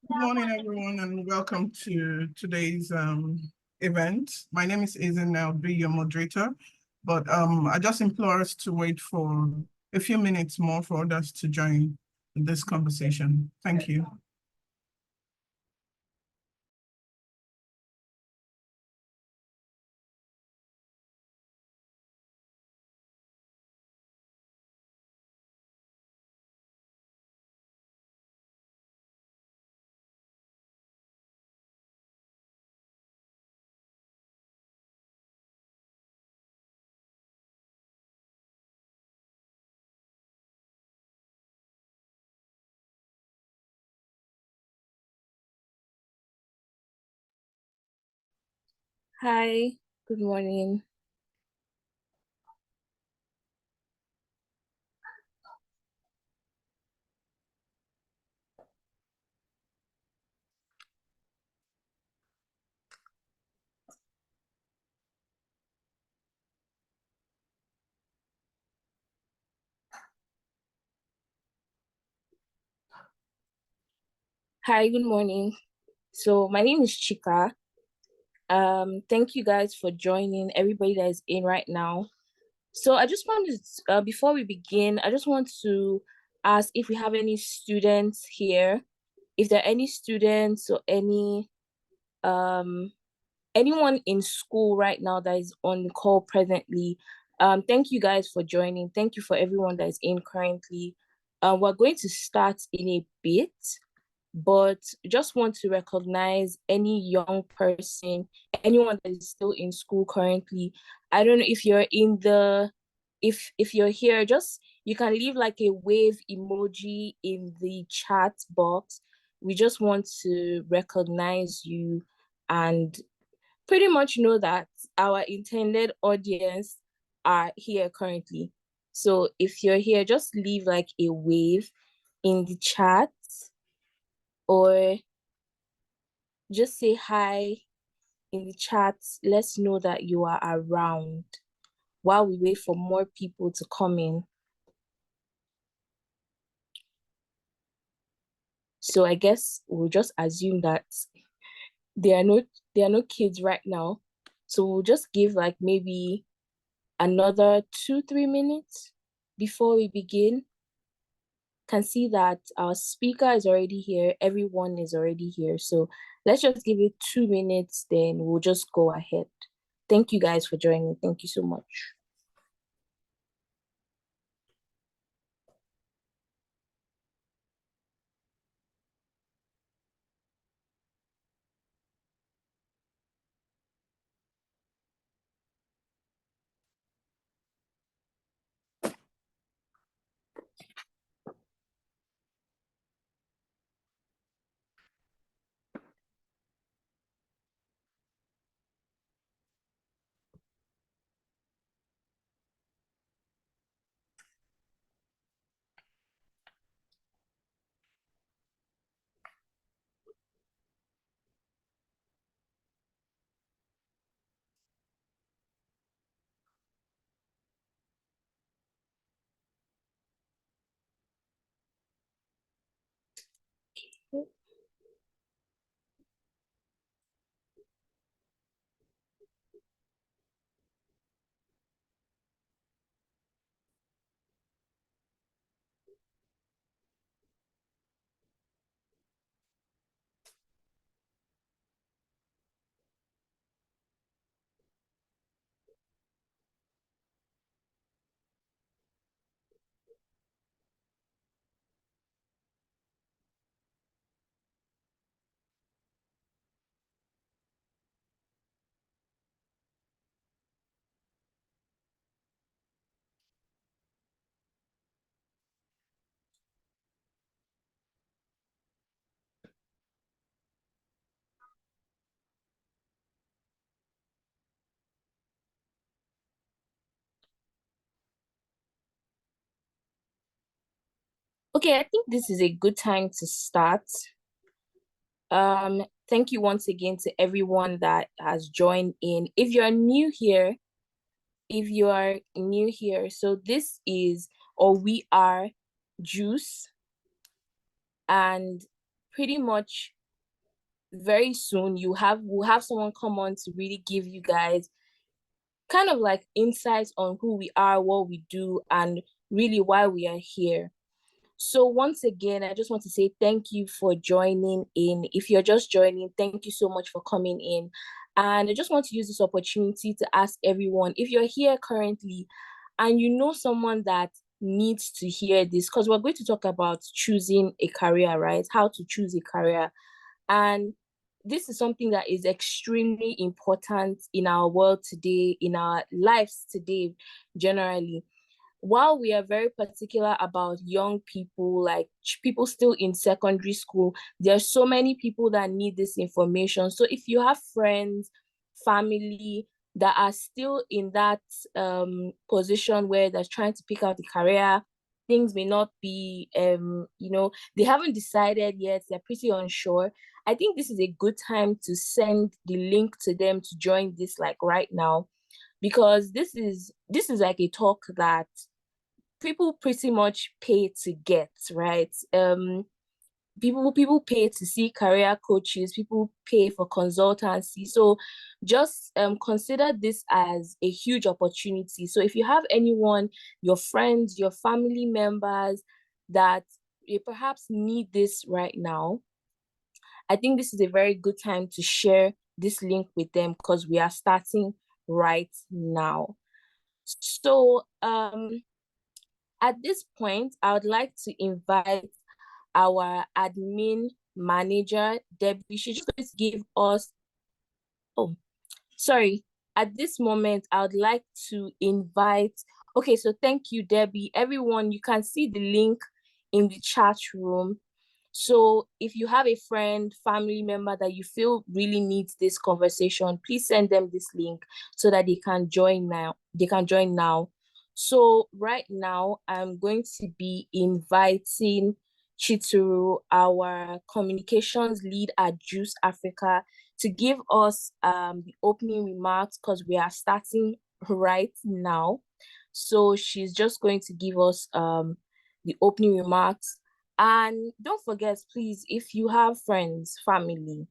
Good morning, everyone, and welcome to today's event. My name is Aizen, I'll be your moderator, but I just implore us to wait for a few minutes more for others to join this conversation. Thank you. Hi, good morning. Hi, good morning. So my name is Chika. Thank you guys for joining, everybody that is in right now. So I just wanted to, before we begin, I just want to ask if we have any students here, if there are any students or anyone in school right now that is on the call presently. Thank you guys for joining. Thank you for everyone that is in currently. We're going to start in a bit, but just want to recognize any young person, anyone that is still in school currently. I don't know if you're in the, if you're here, just you can leave like a wave emoji in the chat box. We just want to recognize you and pretty much know that our intended audience are here currently. So if you're here, just leave like a wave in the chat or just say hi in the chat. Let's know that you are around while we wait for more people to come in. So I guess we'll just assume that there are no kids right now. So we'll just give like maybe another 2-3 minutes before we begin. can see that our speaker is already here. Everyone is already here. So let's just give it 2 minutes, then we'll just go ahead. Thank you guys for joining. Thank you so much. Okay, I think this is a good time to start. Thank you once again to everyone that has joined in. If you are new here, so this is, or we are JuCE, and pretty much very soon we'll have someone come on to really give you guys kind of like insights on who we are, what we do, and really why we are here. So once again, I just want to say thank you for joining in. If you're just joining, thank you so much for coming in. And I just want to use this opportunity to ask everyone, if you're here currently and you know someone that needs to hear this, because we're going to talk about choosing a career, right? How to choose a career. And this is something that is extremely important in our world today, in our lives today, generally. While we are very particular about young people, like people still in secondary school, there are so many people that need this information. So if you have friends, family that are still in that position where they're trying to pick out the career, things may not be, they haven't decided yet, they're pretty unsure. I think this is a good time to send the link to them to join this like right now, because this is like a talk that people pretty much pay to get, right? People pay to see career coaches, people pay for consultancy. So just consider this as a huge opportunity. So if you have anyone, your friends, your family members that you perhaps need this right now, I think this is a very good time to share this link with them, because we are starting right now. So at this point, I would like to invite our admin manager, Debbie. She's just going to give us, oh, sorry. At this moment, I would like to invite, okay, so thank you, Debbie. Everyone, you can see the link in the chat room. So if you have a friend, family member that you feel really needs this conversation, please send them this link so that they can join now. So right now, I'm going to be inviting Chituru, our communications lead at JuCE Africa, to give us the opening remarks, because we are starting right now. So she's just going to give us the opening remarks. And don't forget, please, if you have friends, family,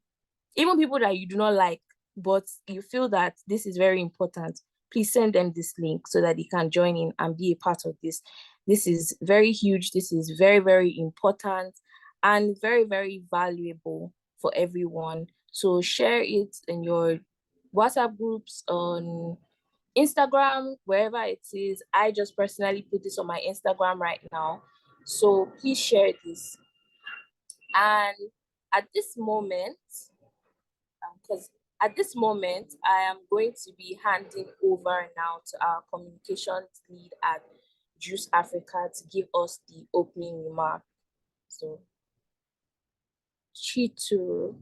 even people that you do not like, but you feel that this is very important, please send them this link so that they can join in and be a part of this. This is very huge. This is very, very important and very, very valuable for everyone. So share it in your WhatsApp groups, on Instagram, wherever it is. I just personally put this on my Instagram right now. So please share this. And at this moment, because at this moment, I am going to be handing over now to our communications lead at JuCE Africa to give us the opening remark. So, Chitu.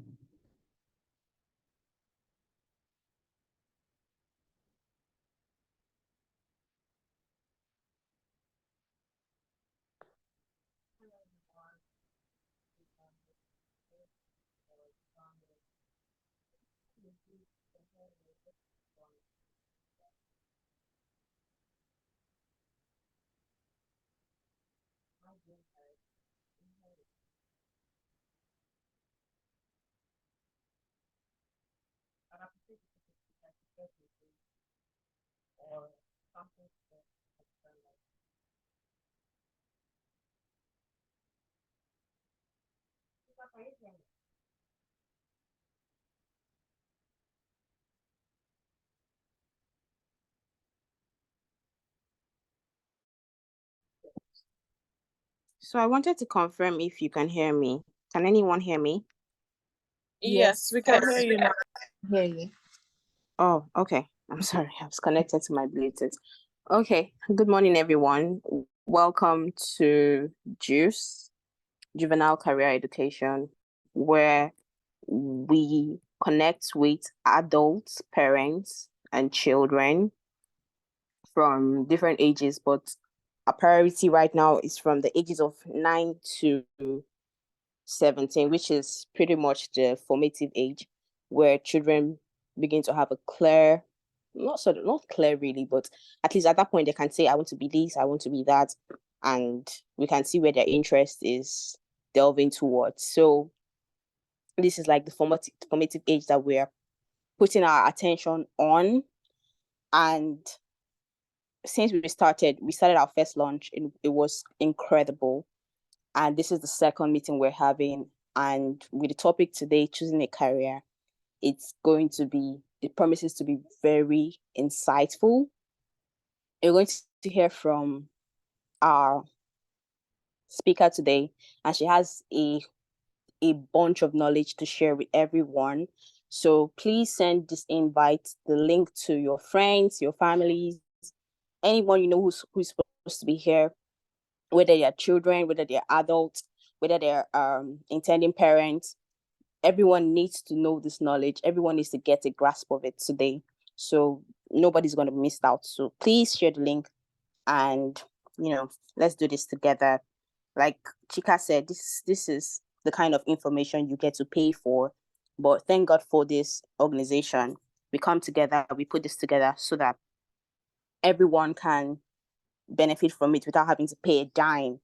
So I wanted to confirm if you can hear me. Can anyone hear me? Yes, we can hear you now. Hear you. Oh, okay. I'm sorry. I was connected to my Bluetooth. Okay. Good morning, everyone. Welcome to JuCE, Juvenile Career Education, where we connect with adults, parents, and children from different ages, but our priority right now is from the ages of 9 to 17, which is pretty much the formative age where children begin to have a clear, not clear really, but at least at that point they can say, I want to be this, I want to be that, and we can see where their interest is delving towards. So this is like the formative age that we're putting our attention on. And since we started our first launch, it was incredible. And this is the second meeting we're having. And with the topic today, choosing a career, it promises to be very insightful. You're going to hear from our speaker today, and she has a bunch of knowledge to share with everyone. So please send this invite, the link to your friends, your families, anyone you know who's supposed to be here, whether they're children, whether they're adults, whether they're intending parents. Everyone needs to know this knowledge. Everyone needs to get a grasp of it today. So nobody's going to be missed out. So please share the link and, let's do this together. Like Chika said, this is the kind of information you get to pay for. But thank God for this organization. We come together, we put this together so that everyone can benefit from it without having to pay a dime.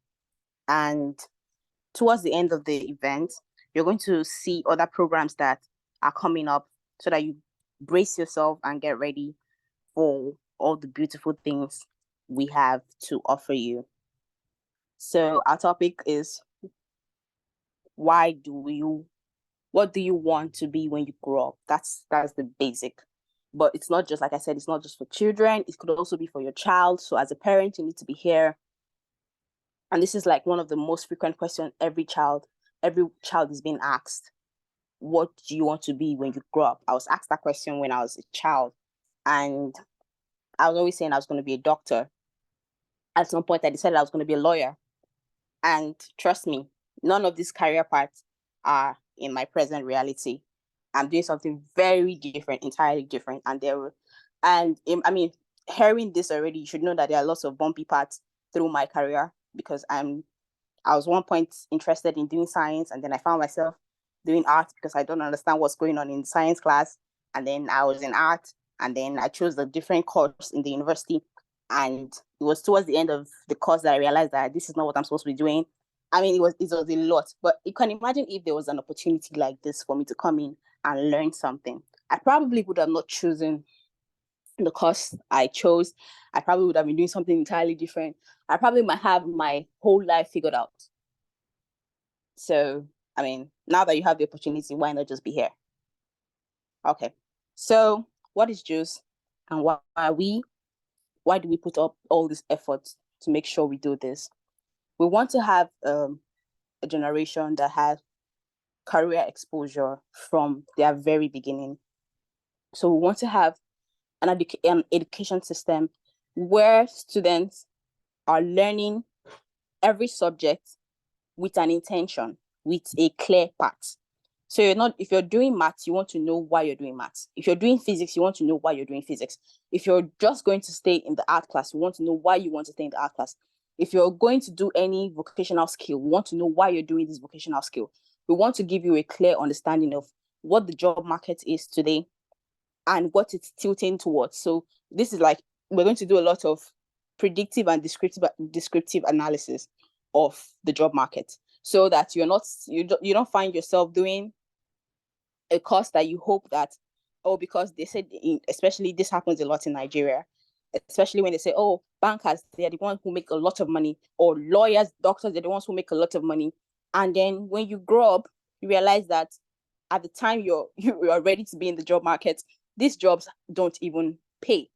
And towards the end of the event, you're going to see other programs that are coming up so that you brace yourself and get ready for all the beautiful things we have to offer you. So our topic is, what do you want to be when you grow up? That's the basic. But it's not just, like I said, it's not just for children. It could also be for your child. So as a parent, you need to be here. And this is like one of the most frequent questions every child is being asked. What do you want to be when you grow up? I was asked that question when I was a child, and I was always saying I was going to be a doctor. At some point, I decided I was going to be a lawyer. And trust me, none of these career paths are in my present reality. I'm doing something very different, entirely different. Hearing this already, you should know that there are lots of bumpy parts through my career, because I was one point interested in doing science, and then I found myself doing art because I don't understand what's going on in science class. And then I was in art, and then I chose a different course in the university. And it was towards the end of the course that I realized that this is not what I'm supposed to be doing. I mean, it was a lot, but you can imagine if there was an opportunity like this for me to come in and learn something. I probably would have not chosen the course I chose. I probably would have been doing something entirely different. I probably might have my whole life figured out. So, I mean, now that you have the opportunity, why not just be here? Okay. So, what is JuCE, and why do we put up all this effort to make sure we do this? We want to have a generation that has career exposure from their very beginning. So we want to have an education system where students are learning every subject with an intention, with a clear path. So if you're doing maths, you want to know why you're doing maths. If you're doing physics, you want to know why you're doing physics. If you're just going to stay in the art class, you want to know why you want to stay in the art class. If you're going to do any vocational skill, we want to know why you're doing this vocational skill. We want to give you a clear understanding of what the job market is today and what it's tilting towards. So this is like, we're going to do a lot of predictive and descriptive analysis of the job market, so that you don't find yourself doing a course that you hope that, oh, because they said, especially this happens a lot in Nigeria, especially when they say, oh, bankers, they're the ones who make a lot of money, or lawyers, doctors, they're the ones who make a lot of money. And then when you grow up, you realize that at the time you are ready to be in the job market, these jobs don't even pay.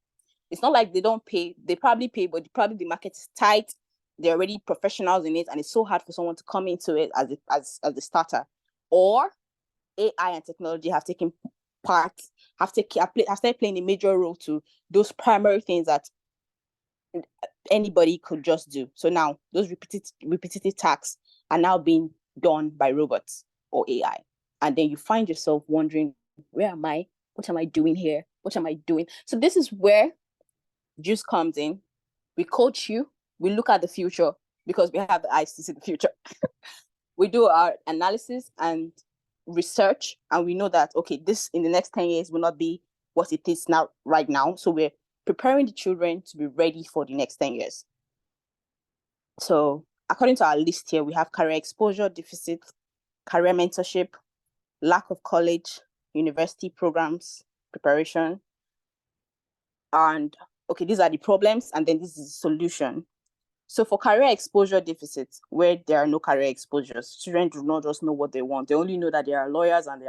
It's not like they don't pay, they probably pay, but probably the market is tight. They're already professionals in it, and it's so hard for someone to come into it as a starter. Or AI and technology have taken part, have started playing a major role to those primary things that anybody could just do. So now those repetitive tasks are now being done by robots or AI. And then you find yourself wondering, where am I? What am I doing here? What am I doing? So this is where JuCE comes in. We coach you, we look at the future because we have the eyes to see the future. We do our analysis and research, and we know that, okay, this in the next 10 years will not be what it is now, right now. So we're preparing the children to be ready for the next 10 years. So according to our list here, we have career exposure deficit, career mentorship, lack of college, university programs, preparation. And okay, these are the problems, and then this is the solution. So for career exposure deficits, where there are no career exposures, children do not just know what they want. They only know that there are lawyers and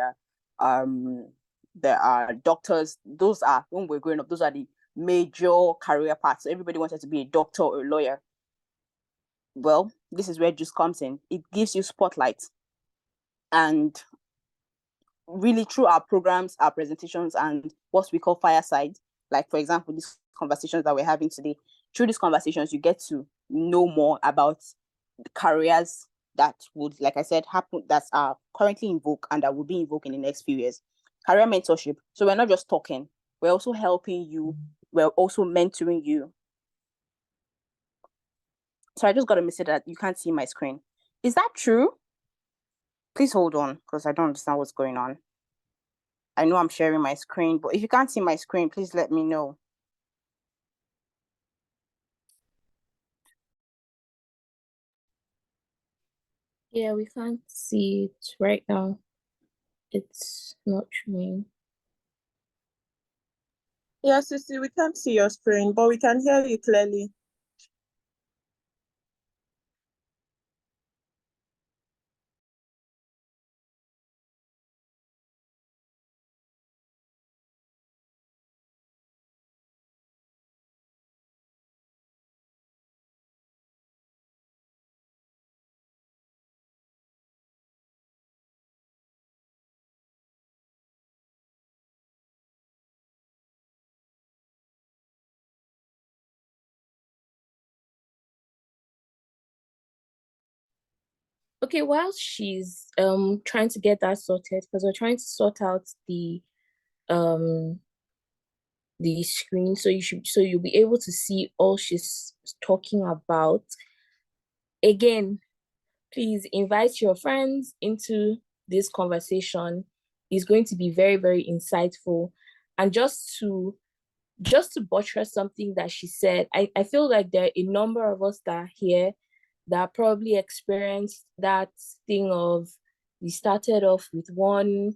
there are doctors. Those are, when we're growing up, those are the major career paths. So everybody wanted to be a doctor or a lawyer. Well, this is where JuCE comes in. It gives you spotlight. And really, through our programs, our presentations, and what we call fireside, like for example, these conversations that we're having today, through these conversations, you get to know more about the careers that would, like I said, happen, that are currently in vogue and that will be in vogue in the next few years. Career mentorship. So we're not just talking, we're also helping you, we're also mentoring you. So I just got a message that you can't see my screen. Is that true? Please hold on, because I don't understand what's going on. I know I'm sharing my screen, but if you can't see my screen, please let me know. Yeah, we can't see it right now. It's not showing. Yes, Sissy, we can't see your screen, but we can hear you clearly. Okay, while she's trying to get that sorted, because we're trying to sort out the screen, so you'll be able to see all she's talking about. Again, please invite your friends into this conversation. It's going to be very, very insightful. And just to buttress something that she said, I feel like there are a number of us that are here that probably experienced that thing of, we started off with one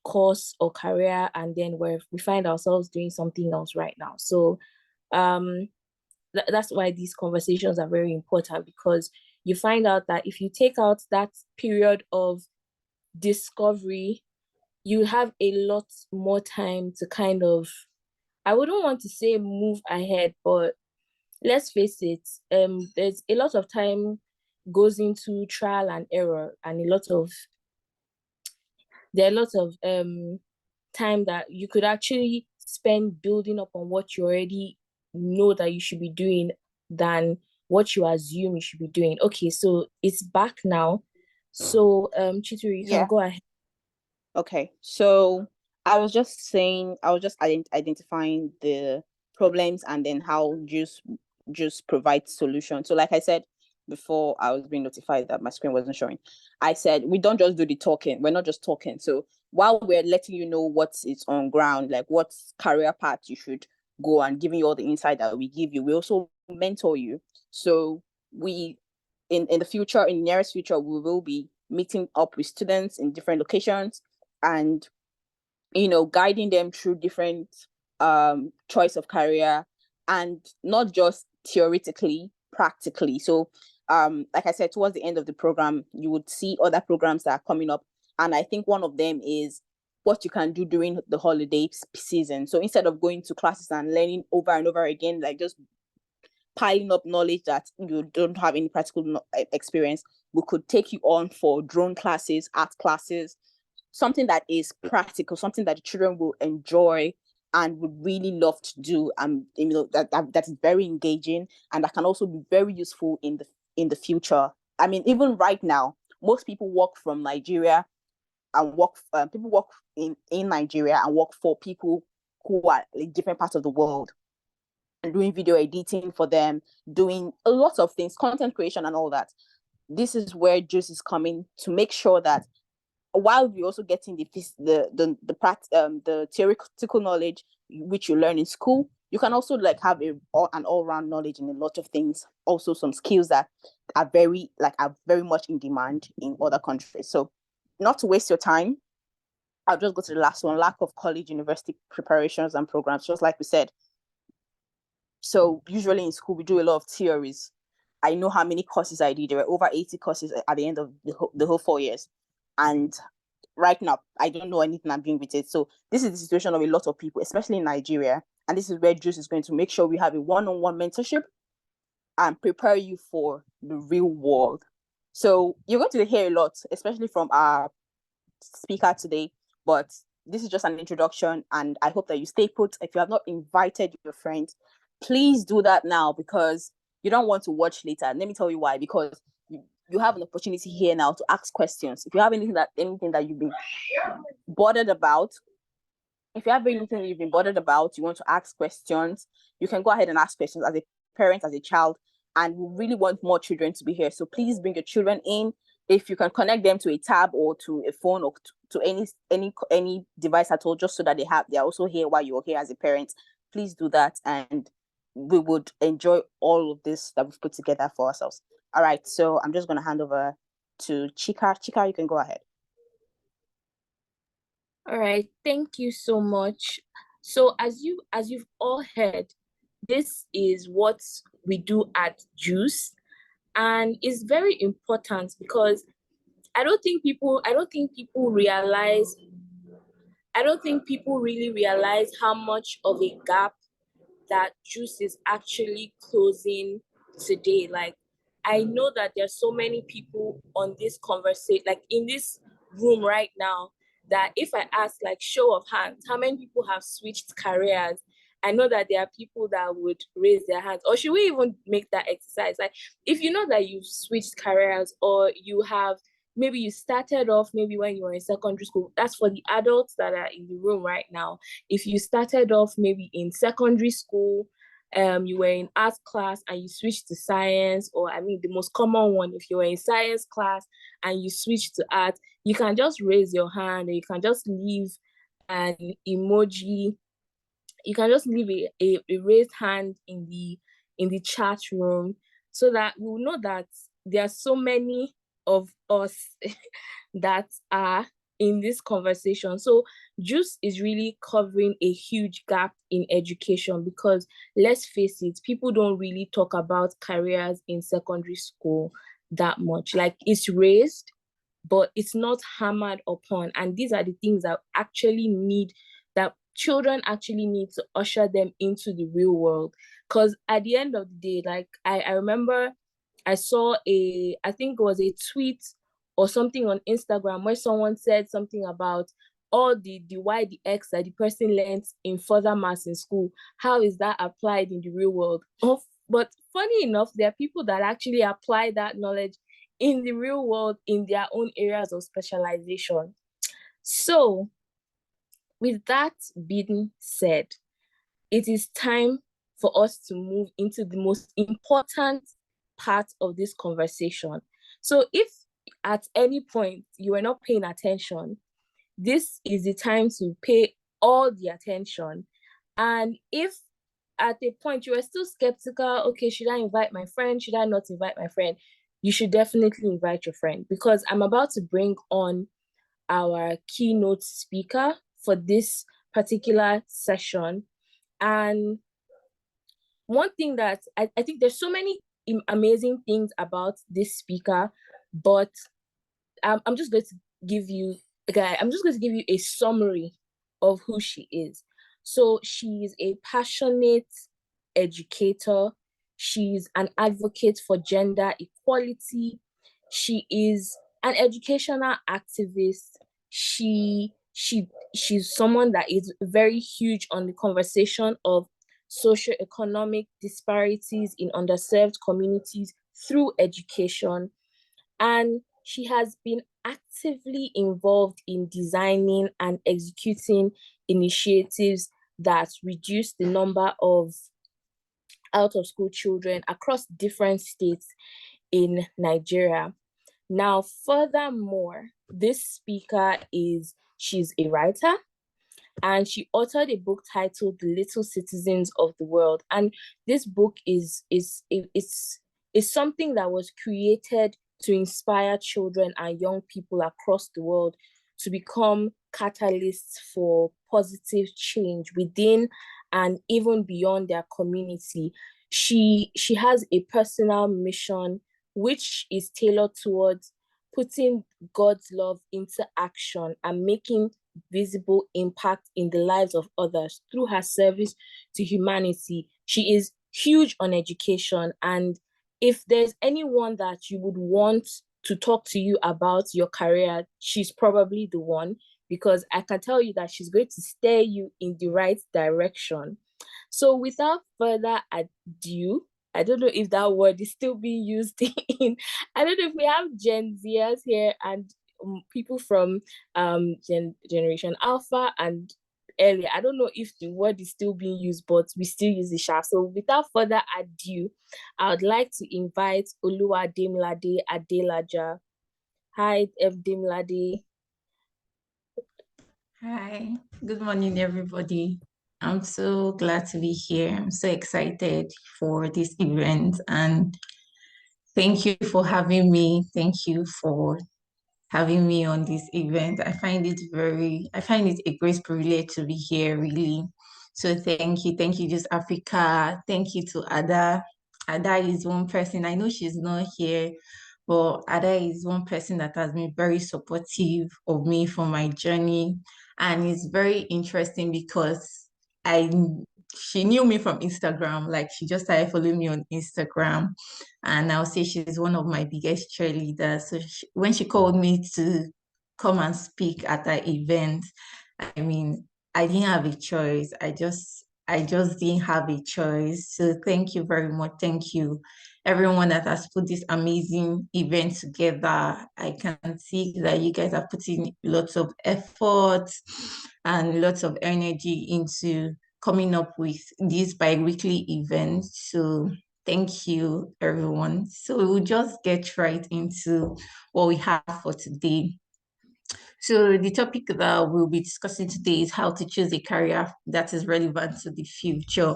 course or career, and then we find ourselves doing something else right now. So that's why these conversations are very important, because you find out that if you take out that period of discovery, you have a lot more time to kind of, I wouldn't want to say move ahead, but let's face it, there's a lot of time goes into trial and error, and there are lots of time that you could actually spend building up on what you already know that you should be doing than what you assume you should be doing. Okay, so it's back now. So Chituru, you can go ahead. Okay, so I was just identifying the problems and then how JuCE provides solutions. So like I said before, I was being notified that my screen wasn't showing. I said we don't just do the talking. We're not just talking. So while we're letting you know what is on ground, like what career path you should go and giving you all the insight that we give you, we also mentor you. So we in the future, in the nearest future, we will be meeting up with students in different locations and guiding them through different choice of career, and not just theoretically, practically. So like I said, towards the end of the program, you would see other programs that are coming up, and I think one of them is what you can do during the holiday season. So instead of going to classes and learning over and over again, like just piling up knowledge that you don't have any practical experience, we could take you on for drone classes, art classes, something that is practical, something that the children will enjoy and would really love to do, and that is very engaging, and that can also be very useful in the future. I mean, even right now, most people work from Nigeria and people work in Nigeria and work for people who are in different parts of the world, and doing video editing for them, doing a lot of things, content creation and all that. This is where JuCE is coming to make sure that while we're also getting the theoretical knowledge which you learn in school, you can also like have an all-round knowledge in a lot of things, also some skills that are very much in demand in other countries. So not to waste your time, I'll just go to the last one: lack of college university preparations and programs, just like we said. So usually in school we do a lot of theories. I know how many courses I did. There were over 80 courses at the end of the whole 4 years. And right now, I don't know anything I'm doing with it. So this is the situation of a lot of people, especially in Nigeria. And this is where JuCE is going to make sure we have a one-on-one mentorship and prepare you for the real world. So you're going to hear a lot, especially from our speaker today. But this is just an introduction, and I hope that you stay put. If you have not invited your friends, please do that now, because you don't want to watch later. And let me tell you why. Because you have an opportunity here now to ask questions. If you have anything that you've been bothered about, you want to ask questions, you can go ahead and ask questions as a parent, as a child, and we really want more children to be here. So please bring your children in. If you can connect them to a tab or to a phone or to any device at all, just so that they're also here while you're here as a parent, please do that, and we would enjoy all of this that we've put together for ourselves. All right, so I'm just going to hand over to Chika. Chika, you can go ahead. All right, thank you so much. So as you've all heard, this is what we do at JuCE, and it's very important because I don't think people really realize how much of a gap that JuCE is actually closing today. Like, I know that there's so many people on this conversation, like in this room right now, that if I ask, like, show of hands, how many people have switched careers, I know that there are people that would raise their hands. Or should we even make that exercise? Like, if you know that you've switched careers, or maybe you started off maybe when you were in secondary school, that's for the adults that are in the room right now. If you started off maybe in secondary school, you were in art class and you switched to science, or the most common one, if you were in science class and you switched to art, you can just raise your hand, or you can just leave an emoji. You can just leave a raised hand in the chat room, so that we'll know that there are so many of us that are in this conversation. So JuCE is really covering a huge gap in education, because let's face it, people don't really talk about careers in secondary school that much. Like, it's raised, but it's not hammered upon. And these are the things that children actually need to usher them into the real world. Because at the end of the day, like, I remember I saw I think it was a tweet or something on Instagram where someone said something about all the Y, the X that the person learned in further maths in school. How is that applied in the real world? But funny enough, there are people that actually apply that knowledge in the real world in their own areas of specialization. So, with that being said, it is time for us to move into the most important part of this conversation. So if at any point you are not paying attention, this is the time to pay all the attention. And if at a point you are still skeptical, okay, should I invite my friend? Should I not invite my friend? You should definitely invite your friend, because I'm about to bring on our keynote speaker for this particular session. And one thing that I think there's so many amazing things about this speaker, but I'm just going to give you a summary of who she is. So she's a passionate educator. She's an advocate for gender equality. She is an educational activist. She's someone that is very huge on the conversation of socioeconomic disparities in underserved communities through education. And she has been actively involved in designing and executing initiatives that reduce the number of out-of-school children across different states in Nigeria. Now, furthermore, this speaker she's a writer, and she authored a book titled The Little Citizens of the World. And this book is something that was created to inspire children and young people across the world to become catalysts for positive change within and even beyond their community. She has a personal mission which is tailored towards putting God's love into action and making visible impact in the lives of others through her service to humanity. She is huge on education, and if there's anyone that you would want to talk to you about your career, she's probably the one, because I can tell you that she's going to steer you in the right direction. So without further ado, I don't know if that word is still being used I don't know if we have Gen Zers here and people from Generation Alpha and earlier. I don't know if the word is still being used, but we still use the sha. So without further ado, I would like to invite Oluwademilade Adelaja. Hi, Demilade. Hi, good morning, everybody. I'm so glad to be here. I'm so excited for this event, and thank you for having me. Thank you for having me on this event. I find it a great privilege to be here, really. So thank you JuCE Africa. Thank you to Ada. Ada is one person, I know she's not here, but Ada is one person that has been very supportive of me for my journey. And it's very interesting because she knew me from Instagram, like she just started following me on Instagram. And I'll say she's one of my biggest cheerleaders. So when she called me to come and speak at her event, I mean, I didn't have a choice. I just didn't have a choice. So thank you very much. Thank you, everyone that has put this amazing event together. I can see that you guys are putting lots of effort and lots of energy into coming up with these bi-weekly events. So thank you, everyone. So we'll just get right into what we have for today. So the topic that we'll be discussing today is how to choose a career that is relevant to the future.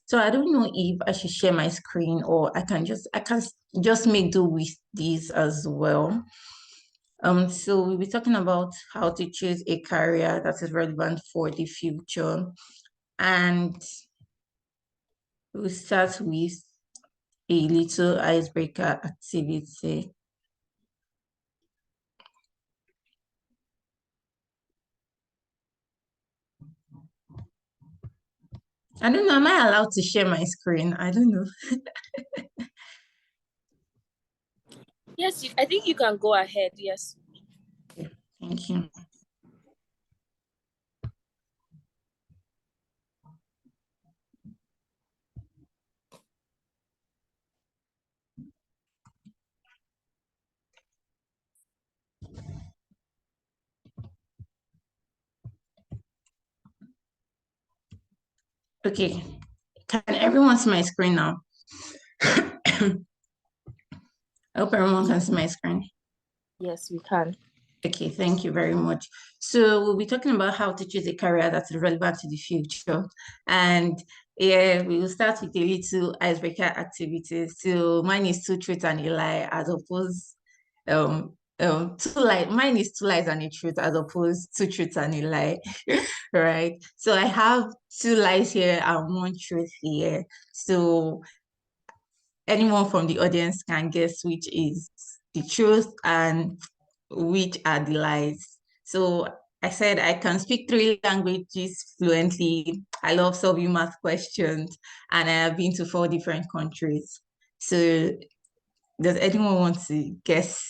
So I don't know if I should share my screen or I can just make do with this as well. So we'll be talking about how to choose a career that is relevant for the future. And we'll start with a little icebreaker activity. I don't know, am I allowed to share my screen? I don't know. Yes, I think you can go ahead. Yes. Thank you. Okay, can everyone see my screen now? I hope everyone can see my screen. Yes, we can. Okay, thank you very much. So we'll be talking about how to choose a career that's relevant to the future. And yeah, we will start with a little icebreaker activities. So mine is two truths and a lie, as opposed two lies. Mine is two lies and a truth, as opposed two truths and a lie. Right. So I have two lies here and one truth here. So anyone from the audience can guess which is the truth and which are the lies. So I said I can speak three languages fluently. I love solving math questions, and I have been to 4 different countries. So does anyone want to guess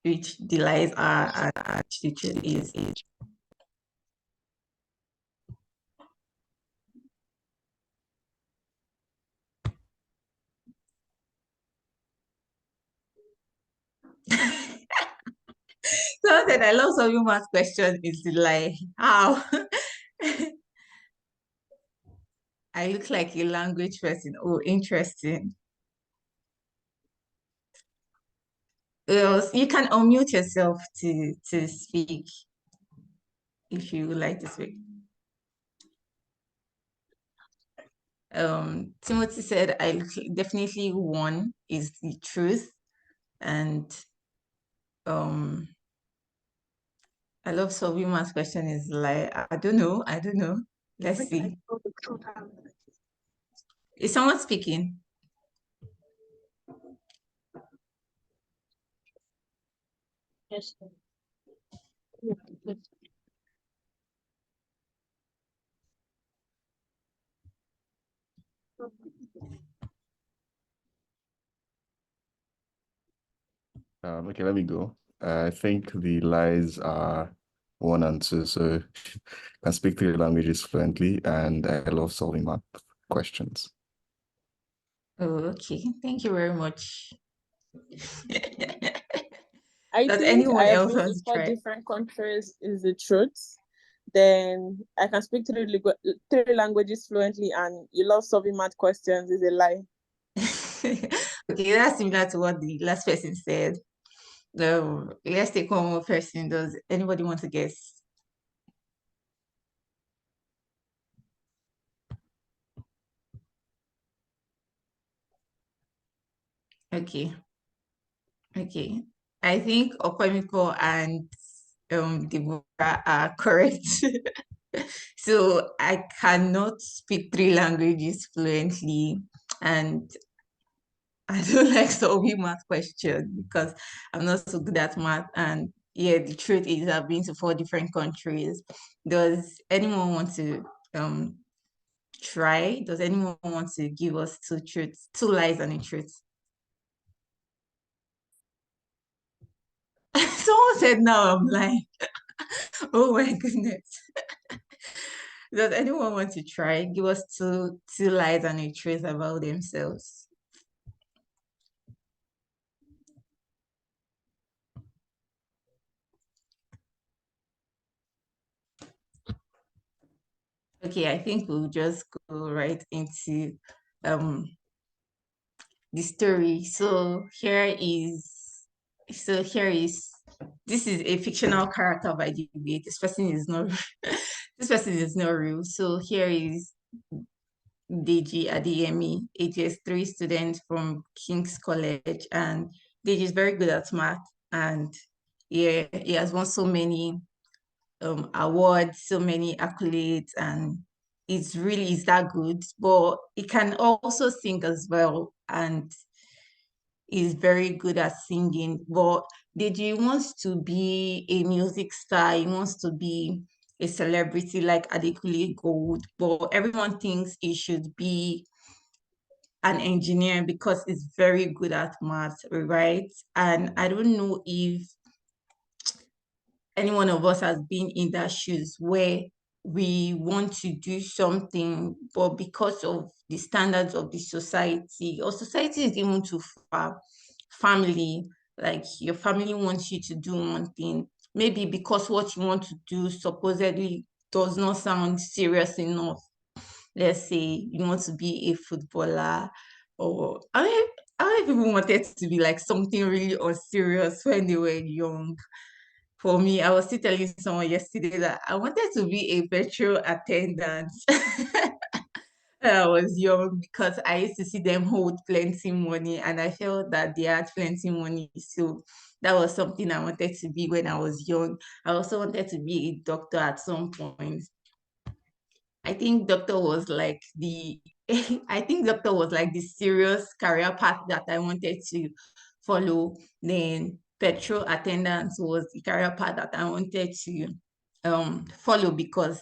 which the lies are and which the truth is? So I said I love solving math questions is the lie. How? I look like a language person. Oh, interesting. You can unmute yourself to speak if you would like to speak. Timothy said, I definitely one is the truth, and I love solving math question is like I don't know. Let's see. Is someone speaking? Yes. Okay, let me go. I think the lies are 1 and 2. So I speak 3 languages fluently, and I love solving math questions. Oh, okay. Thank you very much. I Does think anyone I have else been want to to 4 try? different countries is the truth. Then I can speak 3 languages fluently, and you love solving math questions is a lie. Okay, that's similar to what the last person said. Let's take one more person. Does anybody want to guess? Okay. Okay. I think Okwemiko and Deborah are correct. So I cannot speak 3 languages fluently, and I don't like solving math questions because I'm not so good at math. And yeah, the truth is I've been to 4 different countries. Does anyone want to try? Does anyone want to give us 2 truths, 2 lies and a truth? Someone said no, I'm lying. Oh my goodness. Does anyone want to try? Give us two lies and a truth about themselves. Okay, I think we'll just go right into the story. This is a fictional character, by the way. This person is not this person is not real. So here is Deji Adeyemi, a JS3 student from King's College, and Deji is very good at math, and Yeah, he has won so many awards, so many accolades, and it's really is that good. But he can also sing as well, and is very good at singing. But Deji wants to be a music star. He wants to be a celebrity like Adekunle Gold. But everyone thinks he should be an engineer because he's very good at math, right? And I don't know if any one of us has been in that shoes where we want to do something, but because of the standards of the society, or society is even too far, family, like your family wants you to do one thing, maybe because what you want to do supposedly does not sound serious enough. Let's say you want to be a footballer, or I mean, people wanted to be like something really unserious when they were young. For me, I was still telling someone yesterday that I wanted to be a petrol attendant when I was young because I used to see them hold plenty money and I felt that they had plenty money. So that was something I wanted to be when I was young. I also wanted to be a doctor at some point. I think doctor was like the I think doctor was like the serious career path that I wanted to follow. Then petrol attendance was the career path that I wanted to follow because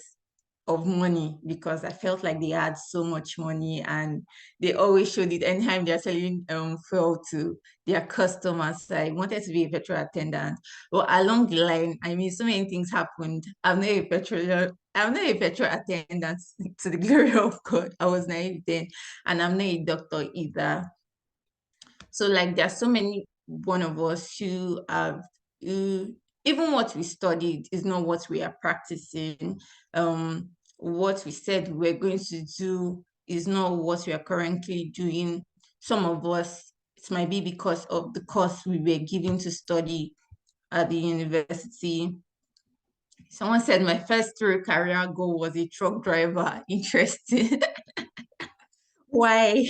of money, because I felt like they had so much money and they always showed it anytime they're selling fuel to their customers. So I wanted to be a petrol attendant. But along the line, I mean, so many things happened. I'm not a petrol attendant to the glory of God. I was naive then, and I'm not a doctor either. So like there's so many one of us who have who even what we studied is not what we are practicing. What we said we're going to do is not what we are currently doing. Some of us, it might be because of the course we were given to study at the university. Someone said my first real career goal was a truck driver. Interesting. Why?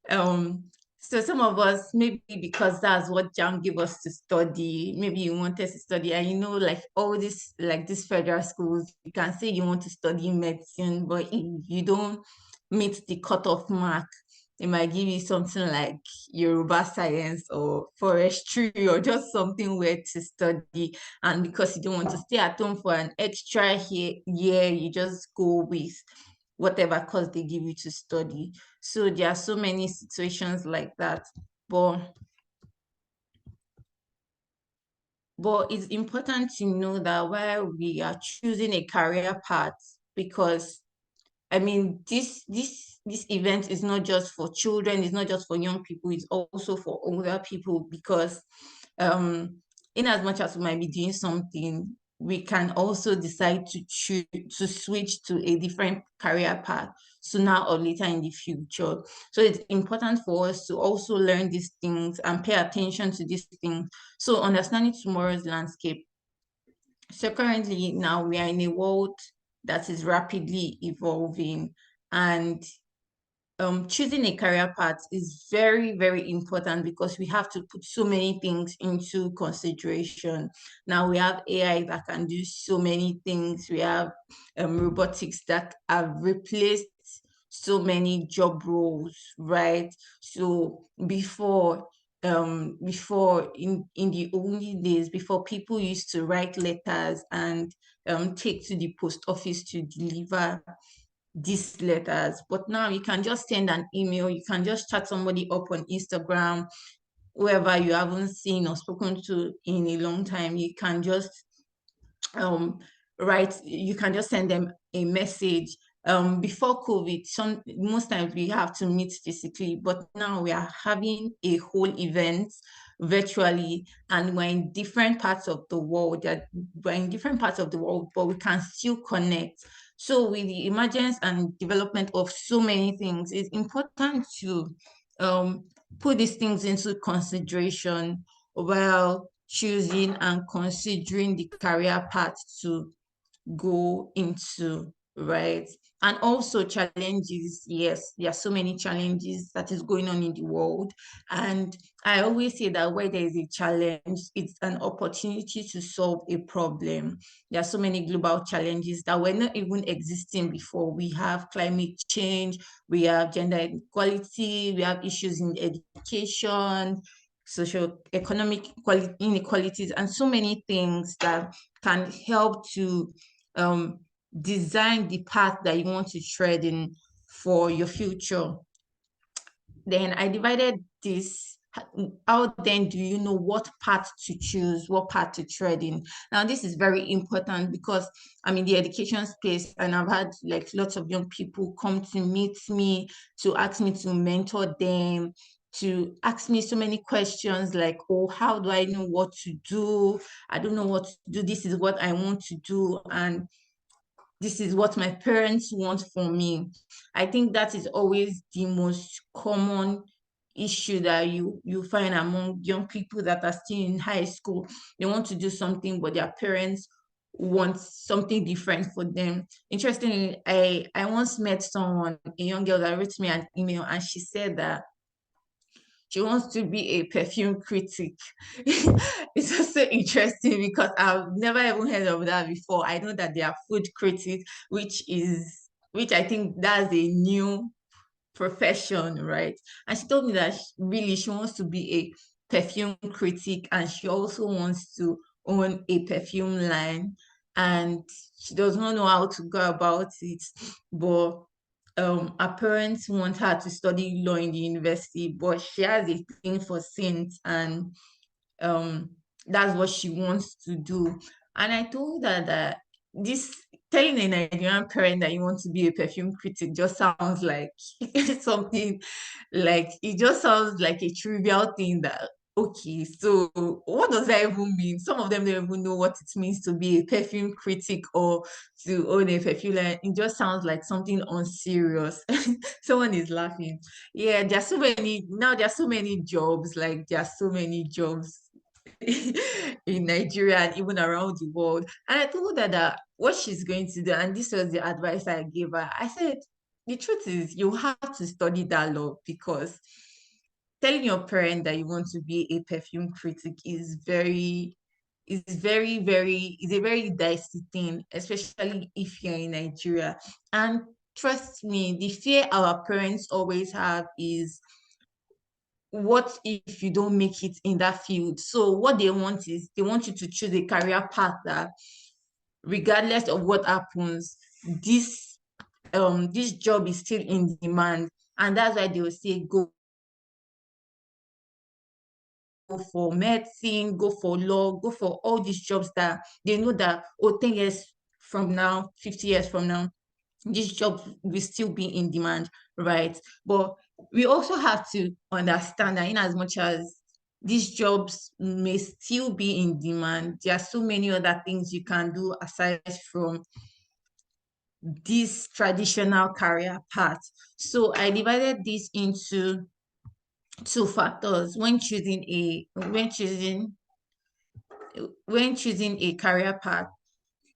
Um, so some of us, maybe because that's what JAM gave us to study, maybe you wanted to study, and you know, like all this, like these federal schools, you can say you want to study medicine, but if you don't meet the cutoff mark, they might give you something like Yoruba science or forestry or just something weird to study. And because you don't want to stay at home for an extra year, you just go with whatever course they give you to study. So there are so many situations like that. But it's important to know that while we are choosing a career path, because I mean, this event is not just for children, it's not just for young people, it's also for older people because in as much as we might be doing something, we can also decide to choose to switch to a different career path sooner or later in the future. So it's important for us to also learn these things and pay attention to these things. So understanding tomorrow's landscape. So currently now we are in a world that is rapidly evolving, and choosing a career path is very, very important because we have to put so many things into consideration. Now we have AI that can do so many things. We have robotics that have replaced so many job roles, right? So before in the olden days, before people used to write letters and take to the post office to deliver these letters, but now you can just send an email, you can just chat somebody up on Instagram, whoever you haven't seen or spoken to in a long time, you can just write, you can just send them a message. Before COVID, most times we have to meet physically, but now we are having a whole event virtually, and we're in different parts of the world. We're in different parts of the world, but we can still connect. So with the emergence and development of so many things, it's important to put these things into consideration while choosing and considering the career path to go into. right? And also challenges. Yes, there are so many challenges that is going on in the world. And I always say that where there is a challenge, it's an opportunity to solve a problem. There are so many global challenges that were not even existing before. We have climate change, we have gender inequality, we have issues in education, socio-economic inequalities, and so many things that can help to design the path that you want to tread in for your future. Then I divided this. How then do you know what path to choose, what path to tread in? Now, this is very important because I'm in the education space and I've had like lots of young people come to meet me, to ask me to mentor them, to ask me so many questions like, oh, how do I know what to do? I don't know what to do. This is what I want to do. And this is what my parents want for me. I think that is always the most common issue that you find among young people that are still in high school. They want to do something, but their parents want something different for them. Interestingly, I once met someone, a young girl that wrote me an email, and she said that she wants to be a perfume critic. It's also interesting because I've never even heard of that before. I know that they are food critics, which I think that's a new profession, right? And she told me that really she wants to be a perfume critic and she also wants to own a perfume line, and she does not know how to go about it, but her parents want her to study law in the university, but she has a thing for scent, and um that's what she wants to do. And I told her that this telling a Nigerian parent that you want to be a perfume critic just sounds like something, like it just sounds like a trivial thing. That okay, so what does that even mean? Some of them don't even know what it means to be a perfume critic or to own a perfume line. It just sounds like something unserious. Someone is laughing. Yeah, there are so many now. There are so many jobs. Like there are so many jobs in Nigeria and even around the world. And I told her that what she's going to do, and this was the advice I gave her. I said, the truth is, you have to study that law, because telling your parent that you want to be a perfume critic is a very dicey thing, especially if you're in Nigeria. And trust me, the fear our parents always have is, what if you don't make it in that field? So what they want is they want you to choose a career path that regardless of what happens, this job is still in demand. And that's why they will say go for medicine, go for law, go for all these jobs that they know that, oh, 10 years from now, 50 years from now, this job will still be in demand, right? But we also have to understand that in as much as these jobs may still be in demand, there are so many other things you can do aside from this traditional career path. So I divided this into two factors when choosing a career path.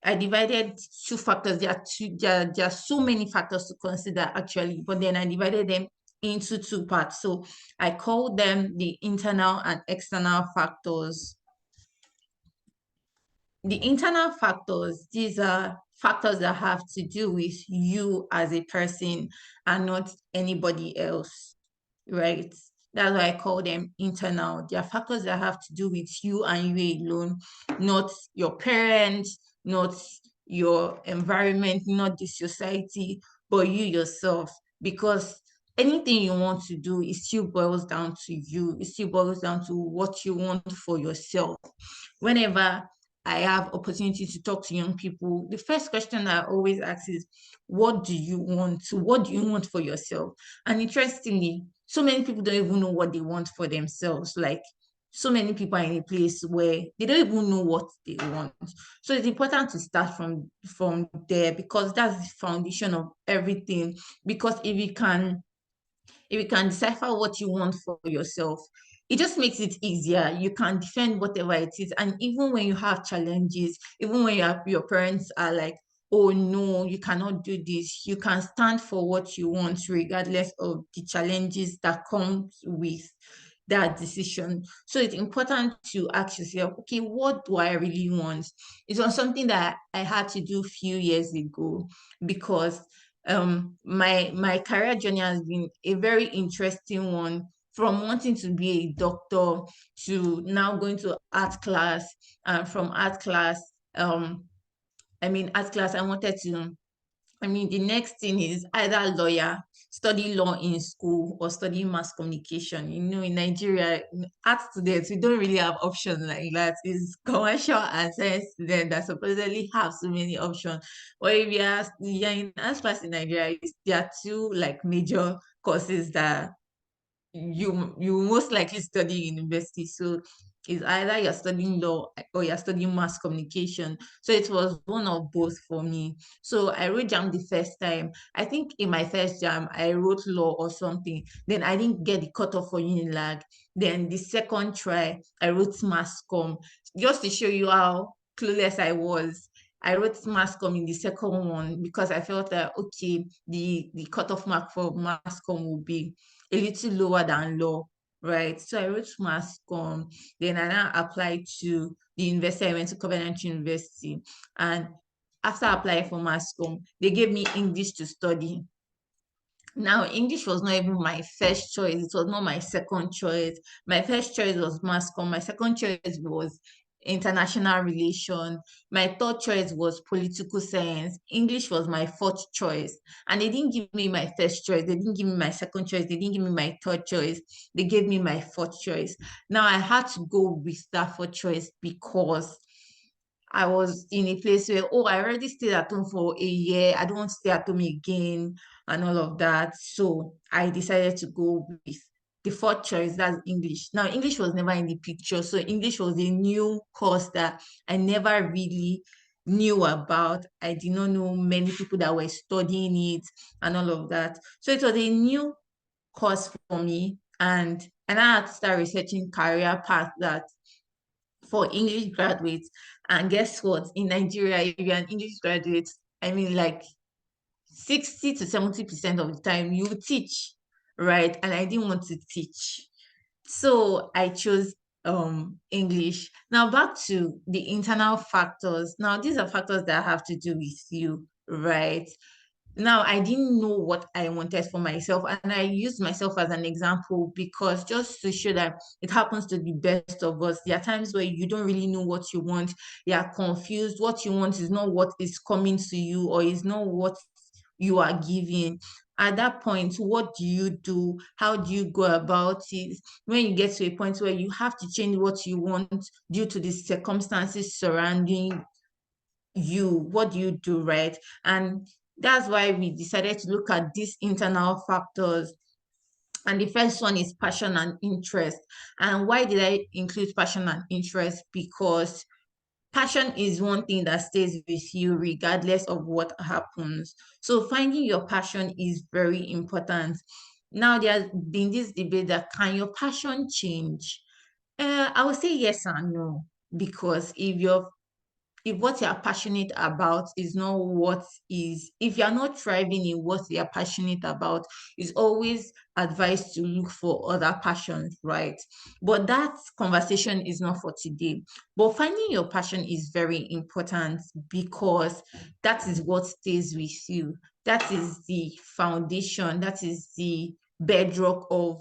I divided two factors. There are so many factors to consider actually, but then I divided them into two parts. So I call them the internal and external factors. The internal factors, these are factors that have to do with you as a person and not anybody else, right? That's why I call them internal. They are factors that have to do with you and you alone, not your parents, not your environment, not the society, but you yourself. Because anything you want to do, it still boils down to you. It still boils down to what you want for yourself. Whenever I have opportunity to talk to young people, the first question I always ask is, what do you want? What do you want for yourself? And interestingly, so many people don't even know what they want for themselves. Like, so many people are in a place where they don't even know what they want. So it's important to start from there, because that's the foundation of everything. Because if you can decipher what you want for yourself, it just makes it easier. You can defend whatever it is. And even when you have challenges, even when your parents are like, oh no, you cannot do this. You can stand for what you want, regardless of the challenges that come with that decision. So it's important to ask yourself, okay, what do I really want? It was something that I had to do a few years ago, because my career journey has been a very interesting one, from wanting to be a doctor to now going to art class, and from art class, I wanted to, the next thing is either lawyer, study law in school, or study mass communication. In Nigeria, art students, we don't really have options like that. It's commercial and science students that supposedly have so many options. Or if you're in art class in Nigeria, there are two like major courses that you most likely study in university. So it's either you're studying law or you're studying mass communication. So it was one of both for me. So I wrote jam the first time. I think in my first jam I wrote law or something. Then I didn't get the cutoff for Unilag. Then the second try I wrote mass com. Just to show you how clueless I was, I wrote mass com in the second one because I felt that okay, the cutoff mark for mass com will be a little lower than law, right? So I wrote mass com. Then I now applied to the university. I went to Covenant University, and after applying for mass com, they gave me English to study. Now, English was not even my first choice. It was not my second choice. My first choice was mass comm. My second choice was international relation. My third choice was political science. English was my fourth choice. And they didn't give me my first choice. They didn't give me my second choice. They didn't give me my third choice. They gave me my fourth choice. Now, I had to go with that fourth choice because I was in a place where, oh, I already stayed at home for a year. I don't want to stay at home again and all of that. So I decided to go with the fourth choice, that's English. Now, English was never in the picture. So English was a new course that I never really knew about. I did not know many people that were studying it and all of that. So it was a new course for me. And I had to start researching career paths that for English graduates. And guess what? In Nigeria, if you're an English graduate, like 60 to 70% of the time you teach, right? And I didn't want to teach. So I chose English. Now back to the internal factors. Now these are factors that have to do with you, right? Now I didn't know what I wanted for myself, and I used myself as an example because just to show that it happens to the best of us. There are times where you don't really know what you want, you are confused. What you want is not what is coming to you, or is not what you are giving. At that point, what do you do? How do you go about it? When you get to a point where you have to change what you want due to the circumstances surrounding you, what do you do, right? And that's why we decided to look at these internal factors. And the first one is passion and interest. And why did I include passion and interest? Because passion is one thing that stays with you regardless of what happens. So finding your passion is very important. Now there's been this debate that can your passion change? I would say yes and no, because if what you're passionate about is not if you're not thriving in what you're passionate about, it's always advised to look for other passions, right? But that conversation is not for today. But finding your passion is very important because that is what stays with you. That is the foundation, that is the bedrock of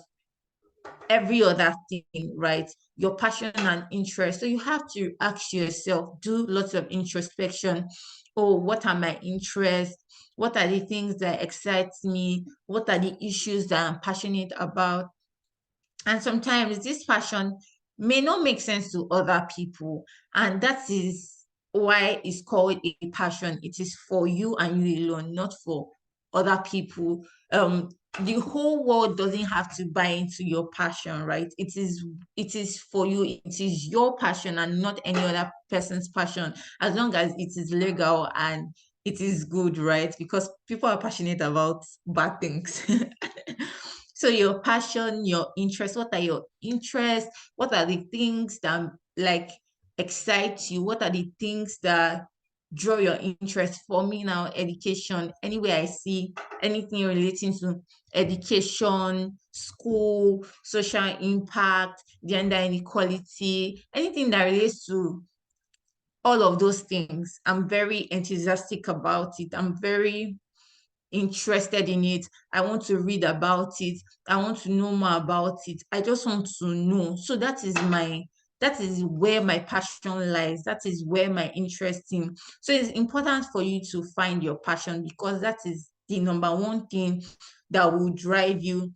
every other thing, right? Your passion and interest. So you have to ask yourself, do lots of introspection. Oh, what are my interests? What are the things that excite me? What are the issues that I'm passionate about? And sometimes this passion may not make sense to other people. And that is why it's called a passion. It is for you and you alone, not for other people. The whole world doesn't have to buy into your passion, right? It is for you. It is your passion and not any other person's passion, as long as it is legal and it is good, right? Because people are passionate about bad things. So your passion, your interest, what are your interests? What are the things that like excite you? What are the things that draw your interest. For me now, education, anywhere I see anything relating to education, school, social impact, gender inequality, anything that relates to all of those things, I'm very enthusiastic about it. I'm very interested in it. I want to read about it. I want to know more about it. I just want to know. So that is where my passion lies. That is where my interest in. So it's important for you to find your passion, because that is the number one thing that will drive you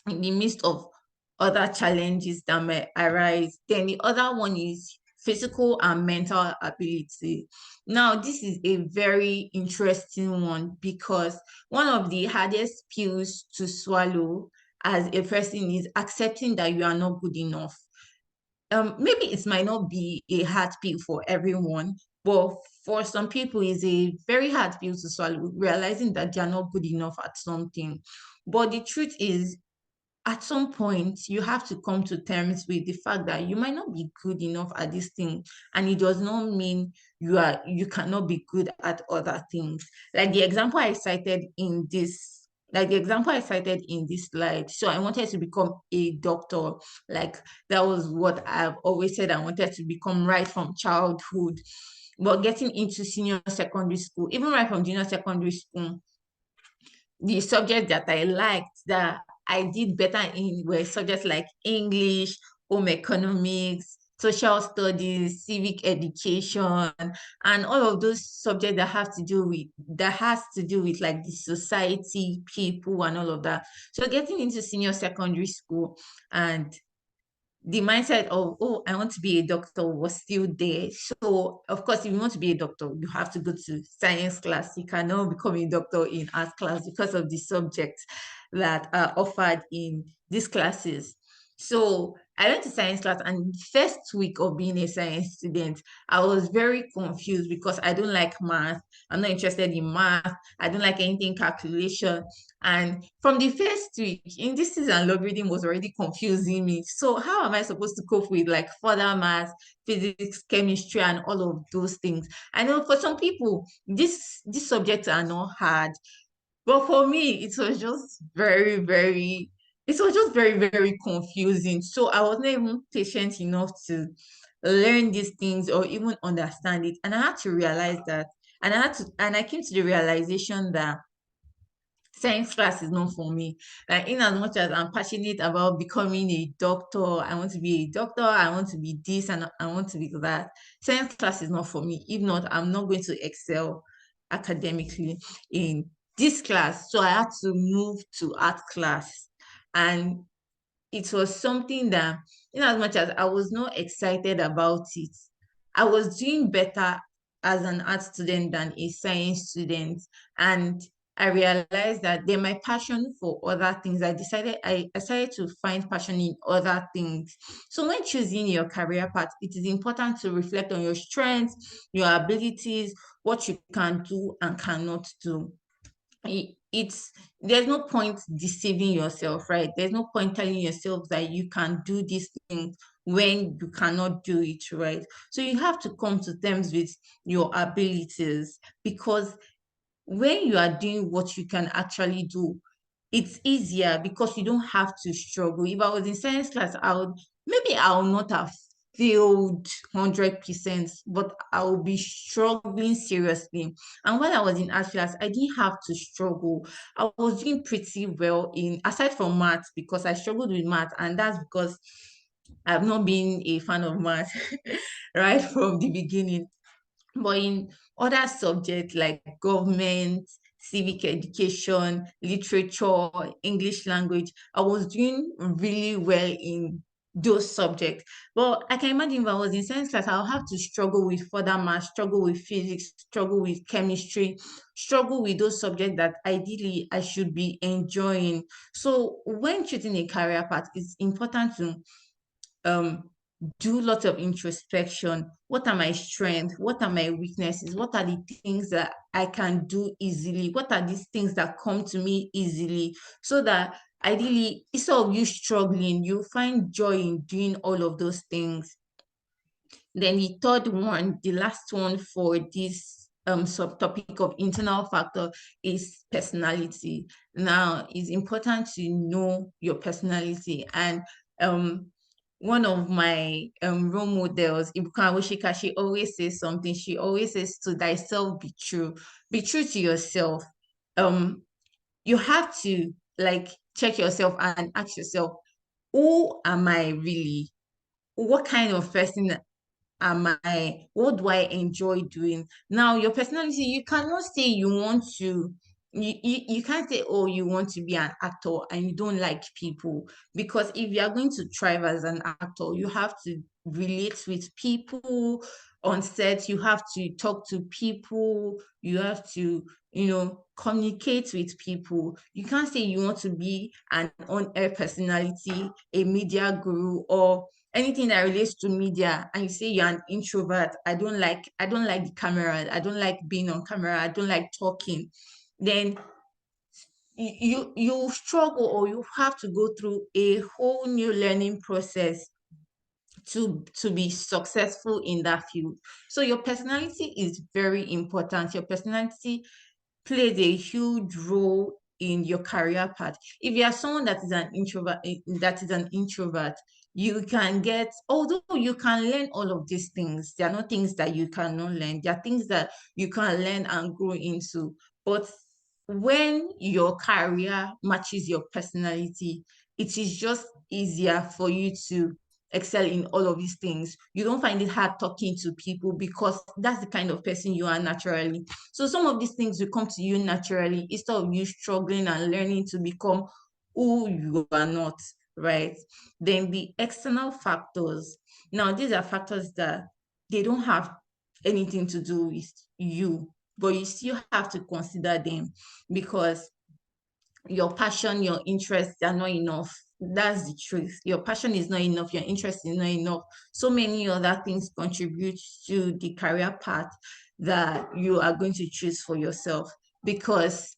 in the midst of other challenges that may arise. Then the other one is physical and mental ability. Now, this is a very interesting one, because one of the hardest pills to swallow as a person is accepting that you are not good enough. Maybe it might not be a hard pill for everyone, but for some people, it's a very hard pill to swallow, realizing that they are not good enough at something. But the truth is, at some point you have to come to terms with the fact that you might not be good enough at this thing, and it does not mean you cannot be good at other things. Like the example I cited in this slide. So I wanted to become a doctor. Like, that was what I've always said I wanted to become right from childhood. But getting into senior secondary school, even right from junior secondary school, the subjects that I liked, that I did better in, were subjects like English, home economics, social studies, civic education, and all of those subjects that has to do with like the society, people, and all of that. So getting into senior secondary school, and the mindset of, oh, I want to be a doctor, was still there. So, of course, if you want to be a doctor, you have to go to science class. You cannot become a doctor in art class because of the subjects that are offered in these classes. So I went to science class, and first week of being a science student, I was very confused because I don't like math. I'm not interested in math. I don't like anything calculation. And from the first week, indices and logarithm was already confusing me. So how am I supposed to cope with like further math, physics, chemistry, and all of those things? I know for some people, these subjects are not hard, but for me, it was just very, very confusing. So I was not even patient enough to learn these things or even understand it. And I had to realize that, and I came to the realization that science class is not for me. Like, in as much as I'm passionate about becoming a doctor, I want to be a doctor, I want to be this, and I want to be that. Science class is not for me. If not, I'm not going to excel academically in this class. So I had to move to art class. And it was something that, in as much as I was not excited about it, I was doing better as an art student than a science student. And I realized that then my passion for other things, I decided to find passion in other things. So when choosing your career path, it is important to reflect on your strengths, your abilities, what you can do and cannot do. It's There's no point deceiving yourself, right? There's no point telling yourself that you can do these things when you cannot do it, right? So you have to come to terms with your abilities, because when you are doing what you can actually do, it's easier because you don't have to struggle. If I was in science class, I would not have failed 100%, but I will be struggling seriously. And when I was in art class, I didn't have to struggle. I was doing pretty well aside from math, because I struggled with math, and that's because I've not been a fan of math right from the beginning. But in other subjects like government, civic education, literature, English language, I was doing really well in those subjects. But I can imagine if I was in science class, I'll have to struggle with further math, struggle with physics, struggle with chemistry, struggle with those subjects that ideally I should be enjoying. So when choosing a career path, it's important to um do lots of introspection. What are my strengths? What are my weaknesses? What are the things that I can do easily? What are these things that come to me easily? So that ideally, instead of you struggling, you find joy in doing all of those things. Then the third one, the last one for this subtopic of internal factor is personality. Now, it's important to know your personality. And one of my role models, Ibuka Awosika, she always says something. She always says, to thyself be true. Be true to yourself. You have to like check yourself and ask yourself, who am I really? What kind of person am I? What do I enjoy doing? Now, your personality, you cannot say you want to, you can't say, oh, you want to be an actor and you don't like people. Because if you are going to thrive as an actor, you have to relate with people on set, you have to talk to people, you have to, communicate with people. You can't say you want to be an on-air personality, a media guru, or anything that relates to media, and you say you're an introvert. I don't like the camera, I don't like being on camera, I don't like talking. Then you struggle, or you have to go through a whole new learning process to be successful in that field. So your personality is very important. Your personality plays a huge role in your career path. If you are someone that is an introvert, you can get, although you can learn all of these things, there are not things that you cannot learn. There are things that you can learn and grow into. But when your career matches your personality, it is just easier for you to excel in all of these things. You don't find it hard talking to people because that's the kind of person you are naturally. So some of these things will come to you naturally instead of you struggling and learning to become who you are not, right? Then the external factors. Now, these are factors that they don't have anything to do with you, but you still have to consider them, because your passion, your interests are not enough. That's the truth. Your passion is not enough. Your interest is not enough. So many other things contribute to the career path that you are going to choose for yourself, because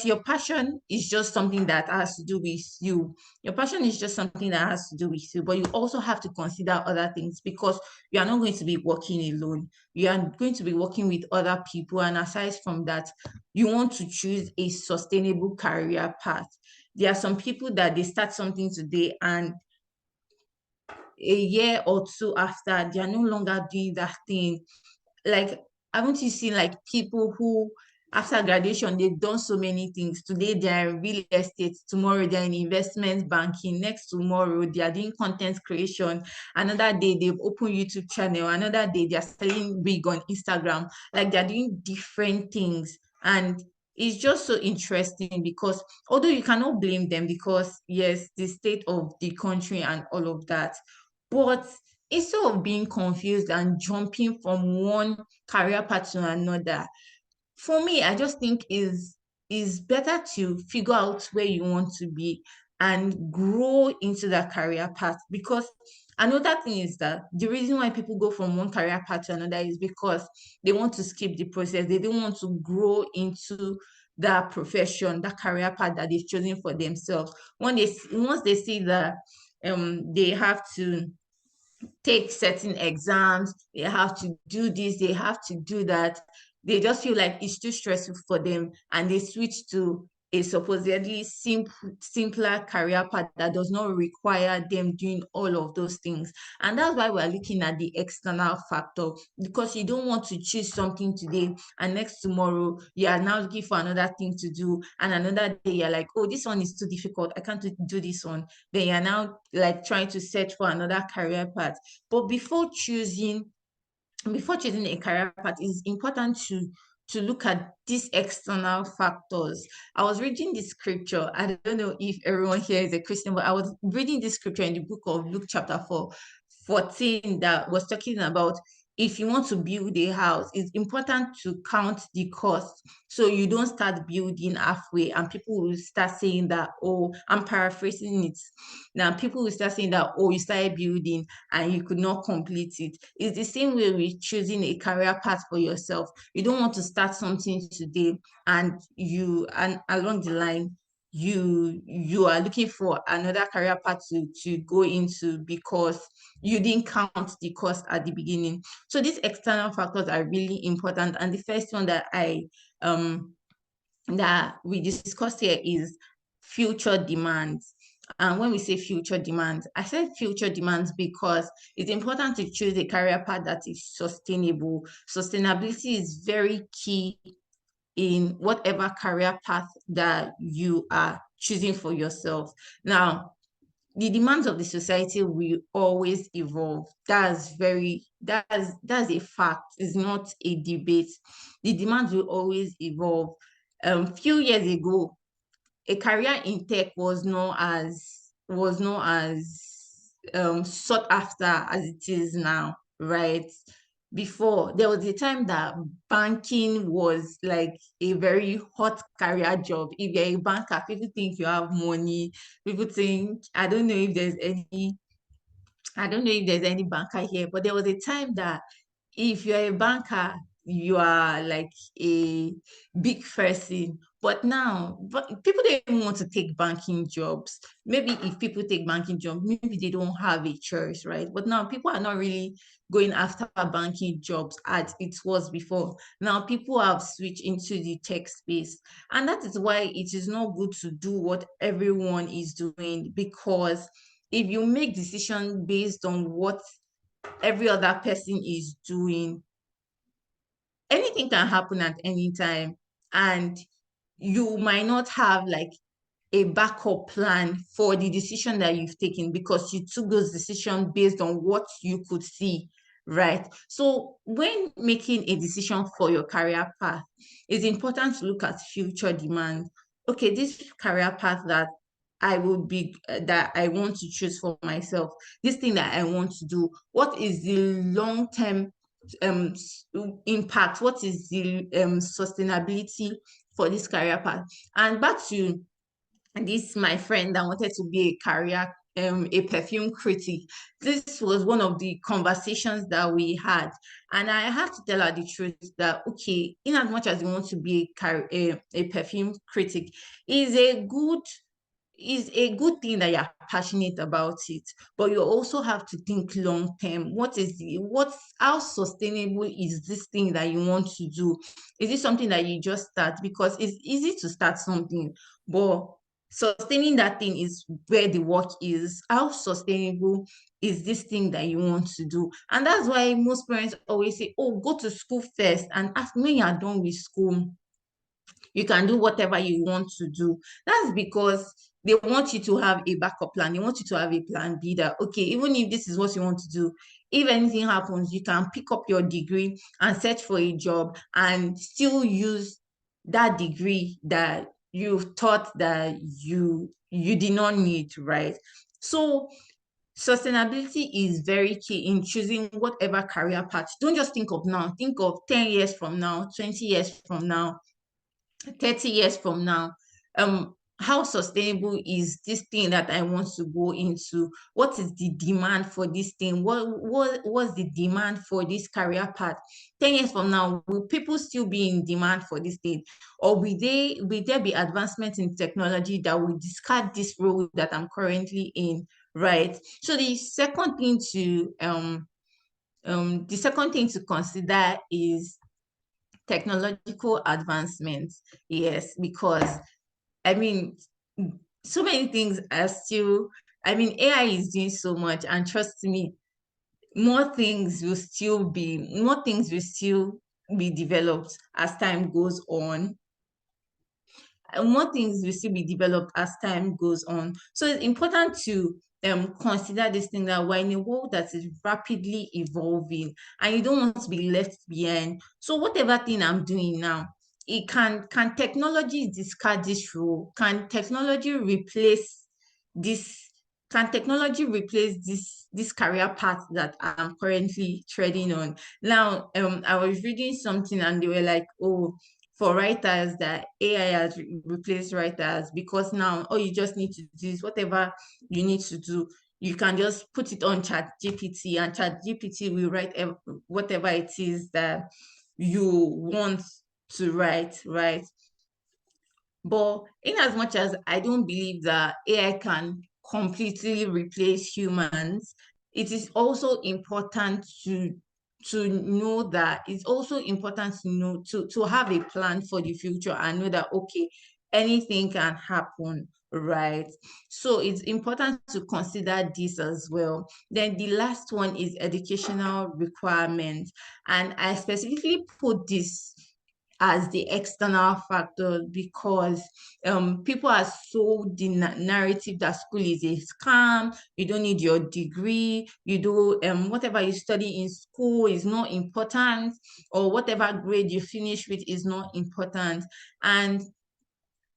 your passion is just something that has to do with you. Your passion is just something that has to do with you, but you also have to consider other things, because you are not going to be working alone. You are going to be working with other people. And aside from that, you want to choose a sustainable career path. There are some people that they start something today, and a year or two after, they are no longer doing that thing. Like, haven't you seen like people who after graduation they've done so many things? Today they are in real estate, tomorrow they're in investment banking, next tomorrow they are doing content creation, another day they've opened YouTube channel, another day they're selling wig on Instagram. Like, they're doing different things, and it's just so interesting, because although you cannot blame them, because yes, the state of the country and all of that, but instead of being confused and jumping from one career path to another, for me, I just think is better to figure out where you want to be and grow into that career path. Because another thing is that the reason why people go from one career path to another is because they want to skip the process. They don't want to grow into that profession, that career path that they've chosen for themselves. Once they see that they have to take certain exams, they have to do this, they have to do that, they just feel like it's too stressful for them, and they switch to a supposedly simpler career path that does not require them doing all of those things. And that's why we're looking at the external factor, because you don't want to choose something today and next tomorrow you are now looking for another thing to do, and another day you're like, oh, this one is too difficult, I can't do this one. Then you're now like trying to search for another career path. But before choosing a career path, it's important to look at these external factors. I was reading this scripture. I don't know if everyone here is a Christian, but I was reading this scripture in the book of Luke chapter 14 that was talking about, if you want to build a house, it's important to count the cost, so you don't start building halfway and people will start saying that, oh, I'm paraphrasing it. Now people will start saying that, oh, you started building and you could not complete it. It's the same way with choosing a career path for yourself. You don't want to start something today and along the line you are looking for another career path to go into because you didn't count the cost at the beginning. So these external factors are really important. And the first one that that we discussed here is future demands. And when we say future demands, I said future demands because it's important to choose a career path that is sustainable. Sustainability is very key in whatever career path that you are choosing for yourself. Now, the demands of the society will always evolve. That's a fact. It's not a debate. The demands will always evolve. Few years ago, a career in tech was not as sought after as it is now, right? Before, there was a time that banking was like a very hot career job. If you're a banker, people think you have money. People think, I don't know if there's any banker here, but there was a time that if you're a banker, you are like a big person. But now, people don't even want to take banking jobs. Maybe if people take banking jobs, maybe they don't have a choice, right? But now people are not really going after banking jobs as it was before. Now people have switched into the tech space. And that is why it is not good to do what everyone is doing, because if you make decisions based on what every other person is doing, anything can happen at any time, and you might not have like a backup plan for the decision that you've taken because you took those decisions based on what you could see, right? So when making a decision for your career path, it's important to look at future demand. Okay, this career path that that I want to choose for myself, this thing that I want to do, what is the long-term impact? What is the sustainability for this career path? And back to this, my friend that wanted to be a perfume critic. This was one of the conversations that we had, and I had to tell her the truth that, okay, in as much as you want to be a perfume critic, is a good thing that you're passionate about it, but you also have to think long term. How sustainable is this thing that you want to do? Is it something that you just start? Because it's easy to start something, but sustaining that thing is where the work is. How sustainable is this thing that you want to do? And that's why most parents always say, oh, go to school first, and after, when you're done with school, you can do whatever you want to do. That's because they want you to have a backup plan. They want you to have a plan B that, okay, even if this is what you want to do, if anything happens, you can pick up your degree and search for a job and still use that degree that you thought that you did not need, right? So sustainability is very key in choosing whatever career path. Don't just think of now. Think of 10 years from now, 20 years from now, 30 years from now. How sustainable is this thing that I want to go into? What is the demand for this thing? What's the demand for this career path? 10 years from now, will people still be in demand for this thing? Or will there be advancements in technology that will discard this role that I'm currently in, right? So the second thing to consider is technological advancements. Yes, because I mean, so many things are still, AI is doing so much, and trust me, more things will still be developed as time goes on. And more things will still be developed as time goes on. So it's important to consider this thing that we're in a world that is rapidly evolving, and you don't want to be left behind. So whatever thing I'm doing now, it can technology discard this role? Can technology replace this? Can technology replace this career path that I'm currently treading on? Now, I was reading something and they were like, oh, for writers, that AI has replaced writers, because now all you just need to do is whatever you need to do, you can just put it on ChatGPT, and ChatGPT will write whatever it is that you want to write, right? But in as much as I don't believe that AI can completely replace humans, it is also important to know that it's also important to know to have a plan for the future and know that okay, anything can happen, right? So it's important to consider this as well. Then the last one is educational requirements, and I specifically put this as the external factor because people are sold the narrative that school is a scam, you don't need your degree, you do whatever you study in school is not important, or whatever grade you finish with is not important. And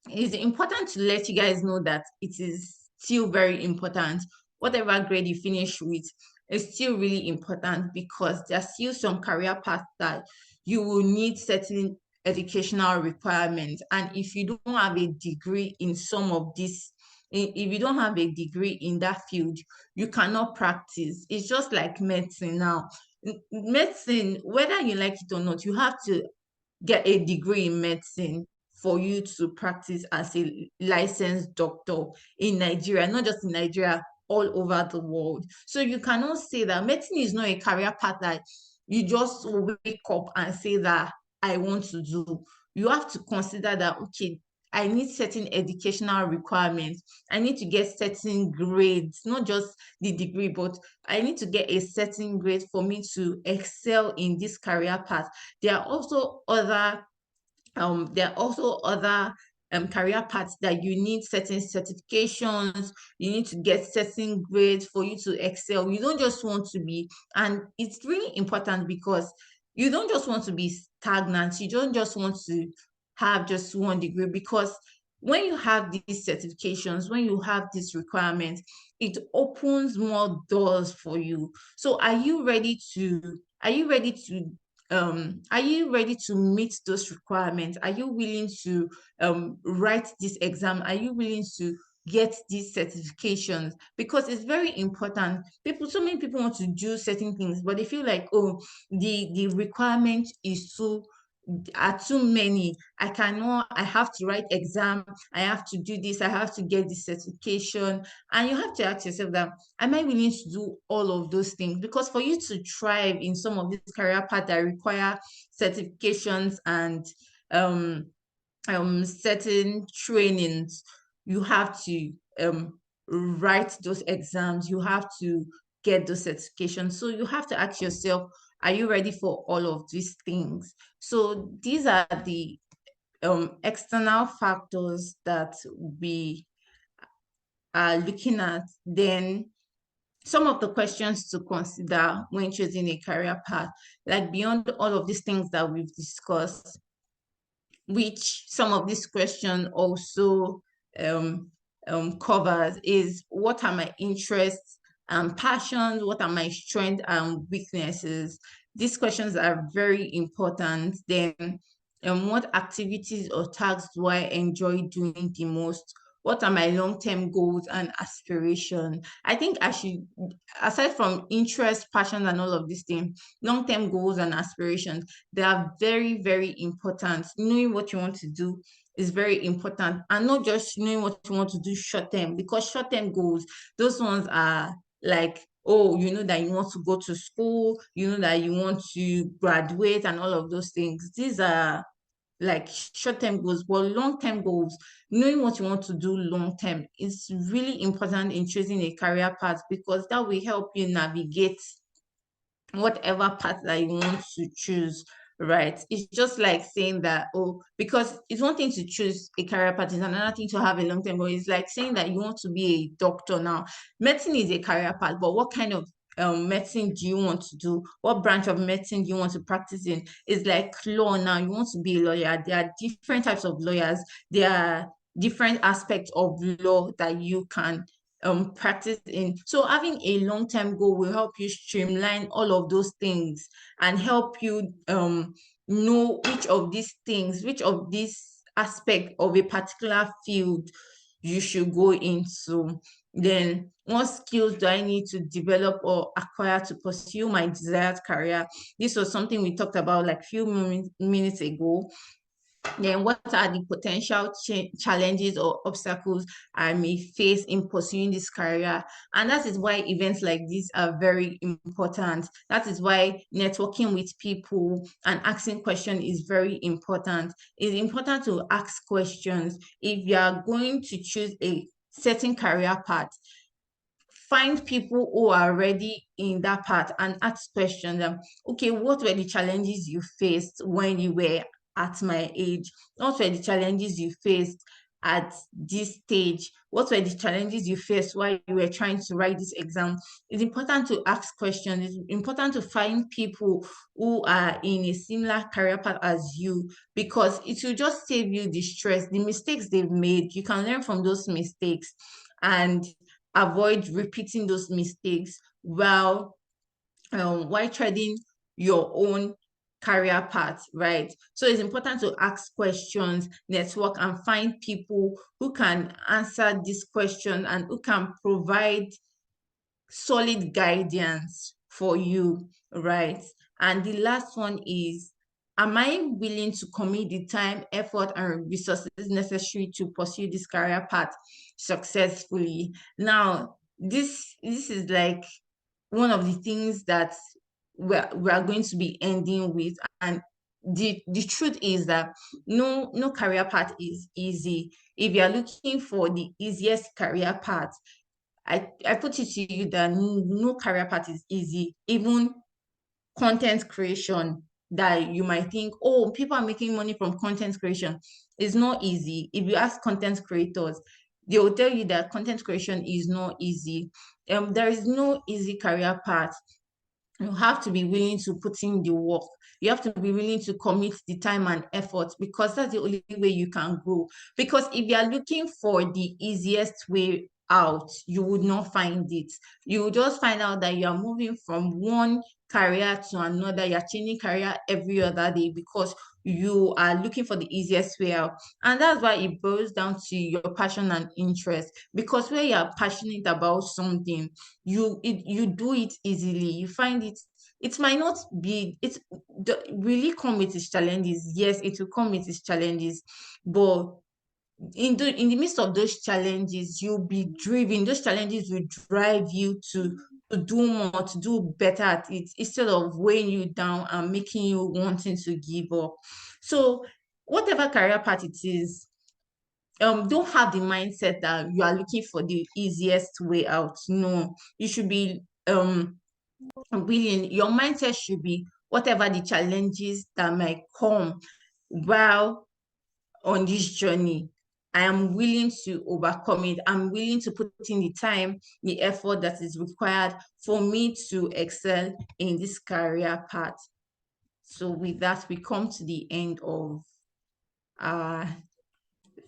it's important to let you guys know that it is still very important. Whatever grade you finish with is still really important, because there's still some career paths that you will need certain educational requirements. And if you don't have a degree in some of these, if you don't have a degree in that field, you cannot practice. It's just like medicine now. Medicine, whether you like it or not, you have to get a degree in medicine for you to practice as a licensed doctor in Nigeria, not just in Nigeria, all over the world. So you cannot say that medicine is not a career path that you just wake up and say that I want to do. You have to consider that, okay, I need certain educational requirements. I need to get certain grades, not just the degree, but I need to get a certain grade for me to excel in this career path. There are also other career paths that you need certain certifications, you need to get certain grades for you to excel. You don't just want to be, and it's really important because you don't just want to be stagnant, you don't just want to have just one degree, because when you have these certifications, when you have these requirements, it opens more doors for you. So are you ready to meet those requirements? Are you willing to write this exam? Are you willing to get these certifications? Because it's very important. So many people want to do certain things, but they feel like, oh, the requirement is are too many. I have to write exam, I have to do this, I have to get this certification. And you have to ask yourself that, am I willing to do all of those things? Because for you to thrive in some of these career paths that require certifications and certain trainings, you have to write those exams, you have to get those certifications. So you have to ask yourself, are you ready for all of these things? So these are the external factors that we are looking at. Then some of the questions to consider when choosing a career path, like beyond all of these things that we've discussed, which some of these questions also covers, is what are my interests and passions? What are my strengths and weaknesses? These questions are very important. Then what activities or tasks do I enjoy doing the most? What are my long-term goals and aspirations? I think I should, aside from interest, passion, and all of these things, long-term goals and aspirations, they are very, very important. Knowing what you want to do is very important, and not just knowing what you want to do short-term, because short-term goals, those ones are like, oh, you know that you want to go to school, you know that you want to graduate and all of those things. These are like short-term goals. But long-term goals, knowing what you want to do long-term, is really important in choosing a career path, because that will help you navigate whatever path that you want to choose, right? It's just like saying that, oh, because it's one thing to choose a career path, it's another thing to have a long-term goal. It's like saying that you want to be a doctor now. Medicine is a career path, but what kind of medicine do you want to do? What branch of medicine do you want to practice in? It's like law now. You want to be a lawyer. There are different types of lawyers. There are different aspects of law that you can practice in. So having a long-term goal will help you streamline all of those things and help you know which of these aspects of a particular field you should go into. Then what skills do I need to develop or acquire to pursue my desired career? This was something we talked about like a few minutes ago. Then what are the potential challenges or obstacles I may face in pursuing this career? And that is why events like this are very important. That is why networking with people and asking questions is very important. It's important to ask questions. If you are going to choose a certain career path, find people who are already in that path and ask questions. Okay, what were the challenges you faced when you were at my age? What were the challenges you faced at this stage? What were the challenges you faced while you were trying to write this exam? It's important to ask questions. It's important to find people who are in a similar career path as you, because it will just save you the stress, the mistakes they've made. You can learn from those mistakes and avoid repeating those mistakes while treading your own career path, right? So it's important to ask questions, network, and find people who can answer this question and who can provide solid guidance for you, right? And the last one is, am I willing to commit the time, effort, and resources necessary to pursue this career path successfully? Now, this is like one of the things that we're going to be ending with. And the truth is that no career path is easy. If you're looking for the easiest career path, I put it to you that no career path is easy. Even content creation, that you might think, oh, people are making money from content creation, is not easy. If you ask content creators, they will tell you that content creation is not easy. There is no easy career path. You have to be willing to put in the work. You have to be willing to commit the time and effort, because that's the only way you can grow. Because if you are looking for the easiest way out, you would not find it. You will just find out that you are moving from one career to another. You're changing career every other day because you are looking for the easiest way out. And that's why it boils down to your passion and interest. Because when you're passionate about something, you do it easily. You find it might not be, really come with its challenges. Yes, it will come with its challenges, but in the midst of those challenges, you'll be driven. Those challenges will drive you to do more, to do better at it, instead of weighing you down and making you wanting to give up. So whatever career path it is, don't have the mindset that you are looking for the easiest way out. No, you should be willing. Your mindset should be, whatever the challenges that might come while on this journey, I am willing to overcome it. I'm willing to put in the time, the effort that is required for me to excel in this career path. So with that, we come to the end of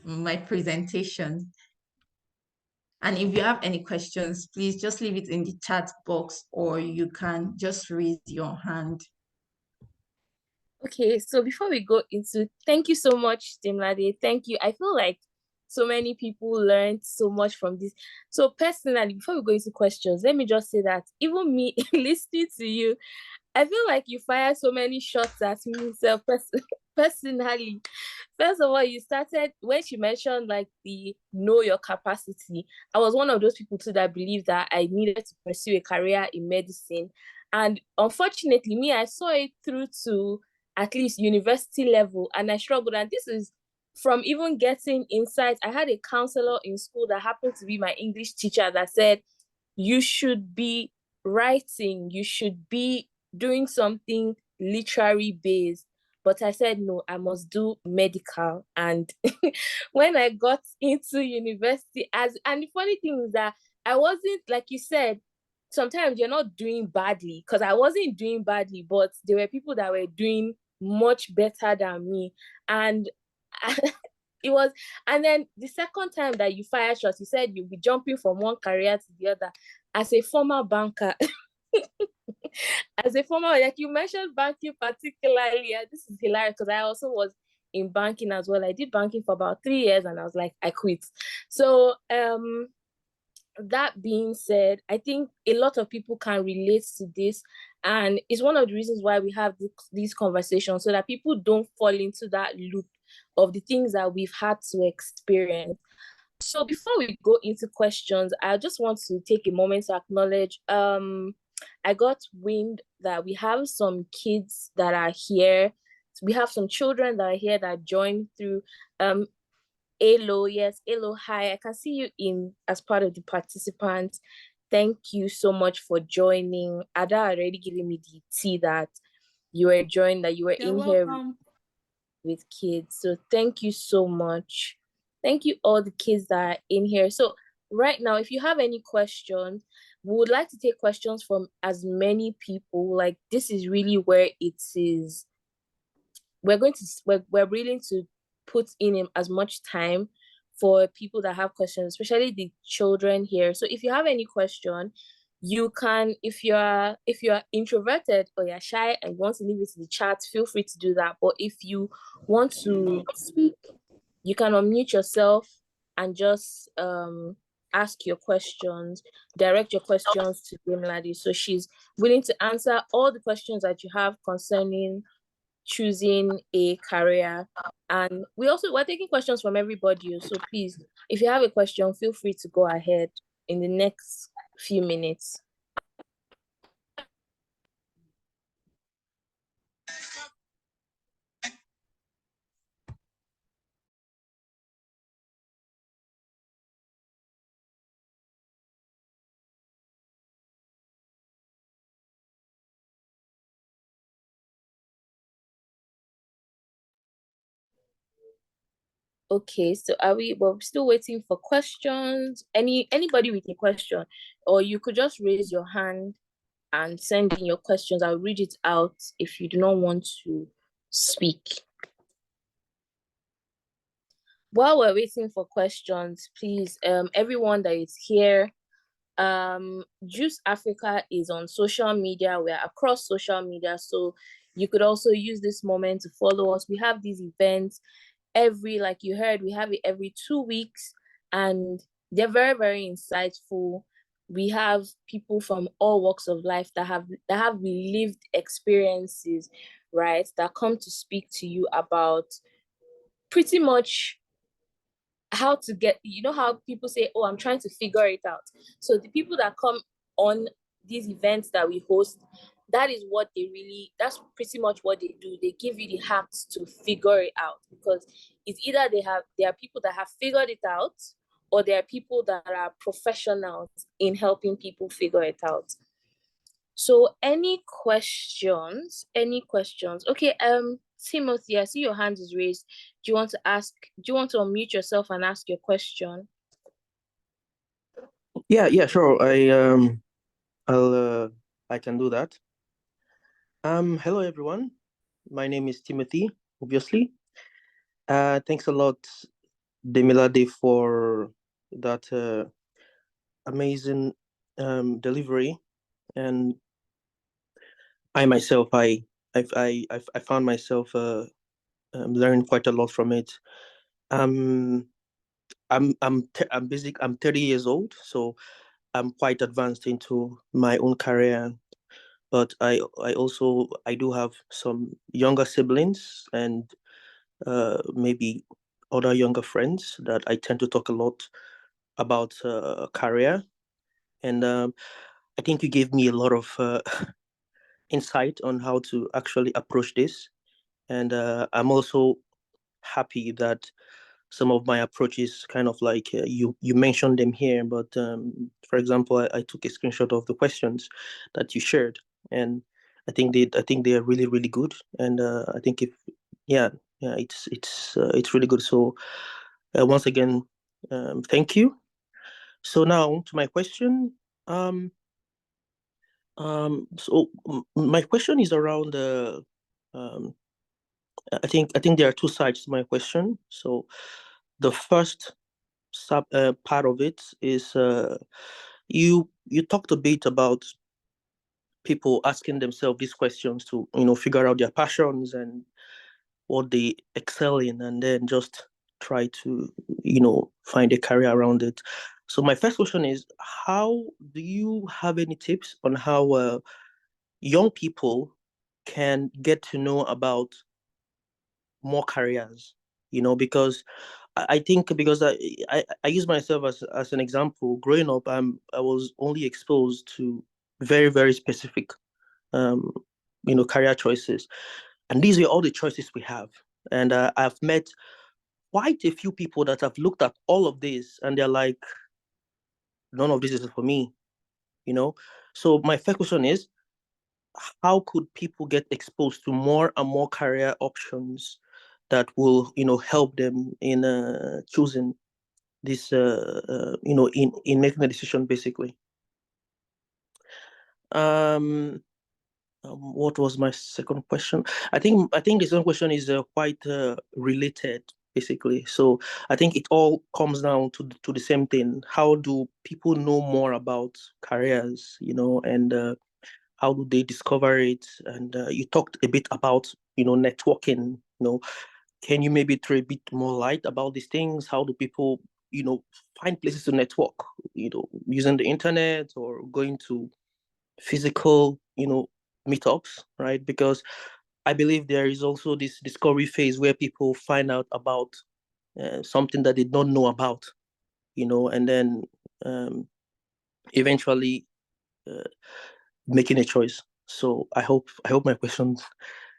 my presentation. And if you have any questions, please just leave it in the chat box, or you can just raise your hand. Okay, so before we go into, thank you so much, Demilade. Thank you. I feel like so many people learned so much from this. So personally, before we go into questions, let me just say that even me listening to you, I feel like you fired so many shots at me personally. First of all, you started, when she mentioned like the know your capacity, I was one of those people too that believed that I needed to pursue a career in medicine. And unfortunately, me, I saw it through to at least university level, and I struggled. And this is from even getting insights. I had a counselor in school that happened to be my English teacher that said, you should be writing, you should be doing something literary based. But I said, no, I must do medical. And when I got into university, and the funny thing is that I wasn't, like you said, sometimes you're not doing badly, because I wasn't doing badly, but there were people that were doing much better than me. And it was, and then the second time that you fired shots, you said you'll be jumping from one career to the other. As a former banker, like you mentioned banking particularly, this is hilarious because I also was in banking as well. I did banking for about 3 years and I was like, I quit. So that being said, I think a lot of people can relate to this, and it's one of the reasons why we have these conversations, so that people don't fall into that loop of the things that we've had to experience. So before we go into questions, I just want to take a moment to acknowledge I got wind that we have some kids that are here. We have some children that are here that joined through Elo. Yes, Elo, hi. I can see you in as part of the participants. Thank you so much for joining. Ada already giving me the tea that you were joined, that you were You're in here welcome. with kids. So thank you so much. Thank you all the kids that are in here. So right now, if you have any questions, we would like to take questions from as many people. Like, this is really where it is. We're willing to put in as much time for people that have questions, especially the children here. So if you have any question, you can, if you're introverted or you're shy and want to leave it in the chat, feel free to do that. But if you want to speak, you can unmute yourself and just ask your questions, direct your questions to Demilade. So she's willing to answer all the questions that you have concerning choosing a career. And we're taking questions from everybody. So please, if you have a question, feel free to go ahead in the next few minutes. Okay, so we're still waiting for questions. Anybody with a question, or you could just raise your hand and send in your questions. I'll read it out if you do not want to speak. While we're waiting for questions, please, everyone that is here, JuCE Africa is on social media. We're across social media, so you could also use this moment to follow us. We have these events like you heard, we have it every 2 weeks, and they're very, very insightful. We have people from all walks of life that have lived experiences, right, that come to speak to you about pretty much how to get, how people say, oh, I'm trying to figure it out. So the people that come on these events that we host, that's pretty much what they do. They give you the hacks to figure it out, because it's either there are people that have figured it out, or there are people that are professionals in helping people figure it out. So any questions? Okay, Timothy, I see your hand is raised. Do you want to unmute yourself and ask your question? Yeah, sure. I can do that. Hello everyone. My name is Timothy, obviously. Thanks a lot, Demilade, for that amazing delivery. And I myself, I found myself learning quite a lot from it. I'm 30 years old, so I'm quite advanced into my own career. But I do have some younger siblings and maybe other younger friends that I tend to talk a lot about career. And I think you gave me a lot of insight on how to actually approach this. And I'm also happy that some of my approaches kind of like you mentioned them here, but for example, I took a screenshot of the questions that you shared, and I think they are really, really good. And I think it's really good. So once again, thank you. So now to my question. My question is around I think there are two sides to my question. So the first part of it is you talked a bit about people asking themselves these questions to figure out their passions and what they excel in, and then just try to find a career around it. So my first question is, how do you have any tips on how young people can get to know about more careers? because I think because I use myself as an example. Growing up, I was only exposed to very, very specific career choices, and these are all the choices we have. And I've met quite a few people that have looked at all of this and they're like, none of this is for me. So my first question is, how could people get exposed to more and more career options that will help them in choosing this in making a decision, basically. What was my second question? I think the second question is quite related, basically. So I think it all comes down to the same thing. How do people know more about careers, and how do they discover it? And you talked a bit about networking. Can you maybe throw a bit more light about these things? How do people find places to network, using the internet or going to physical meetups, right? Because I believe there is also this discovery phase where people find out about something that they don't know about, and then eventually making a choice. So I hope my question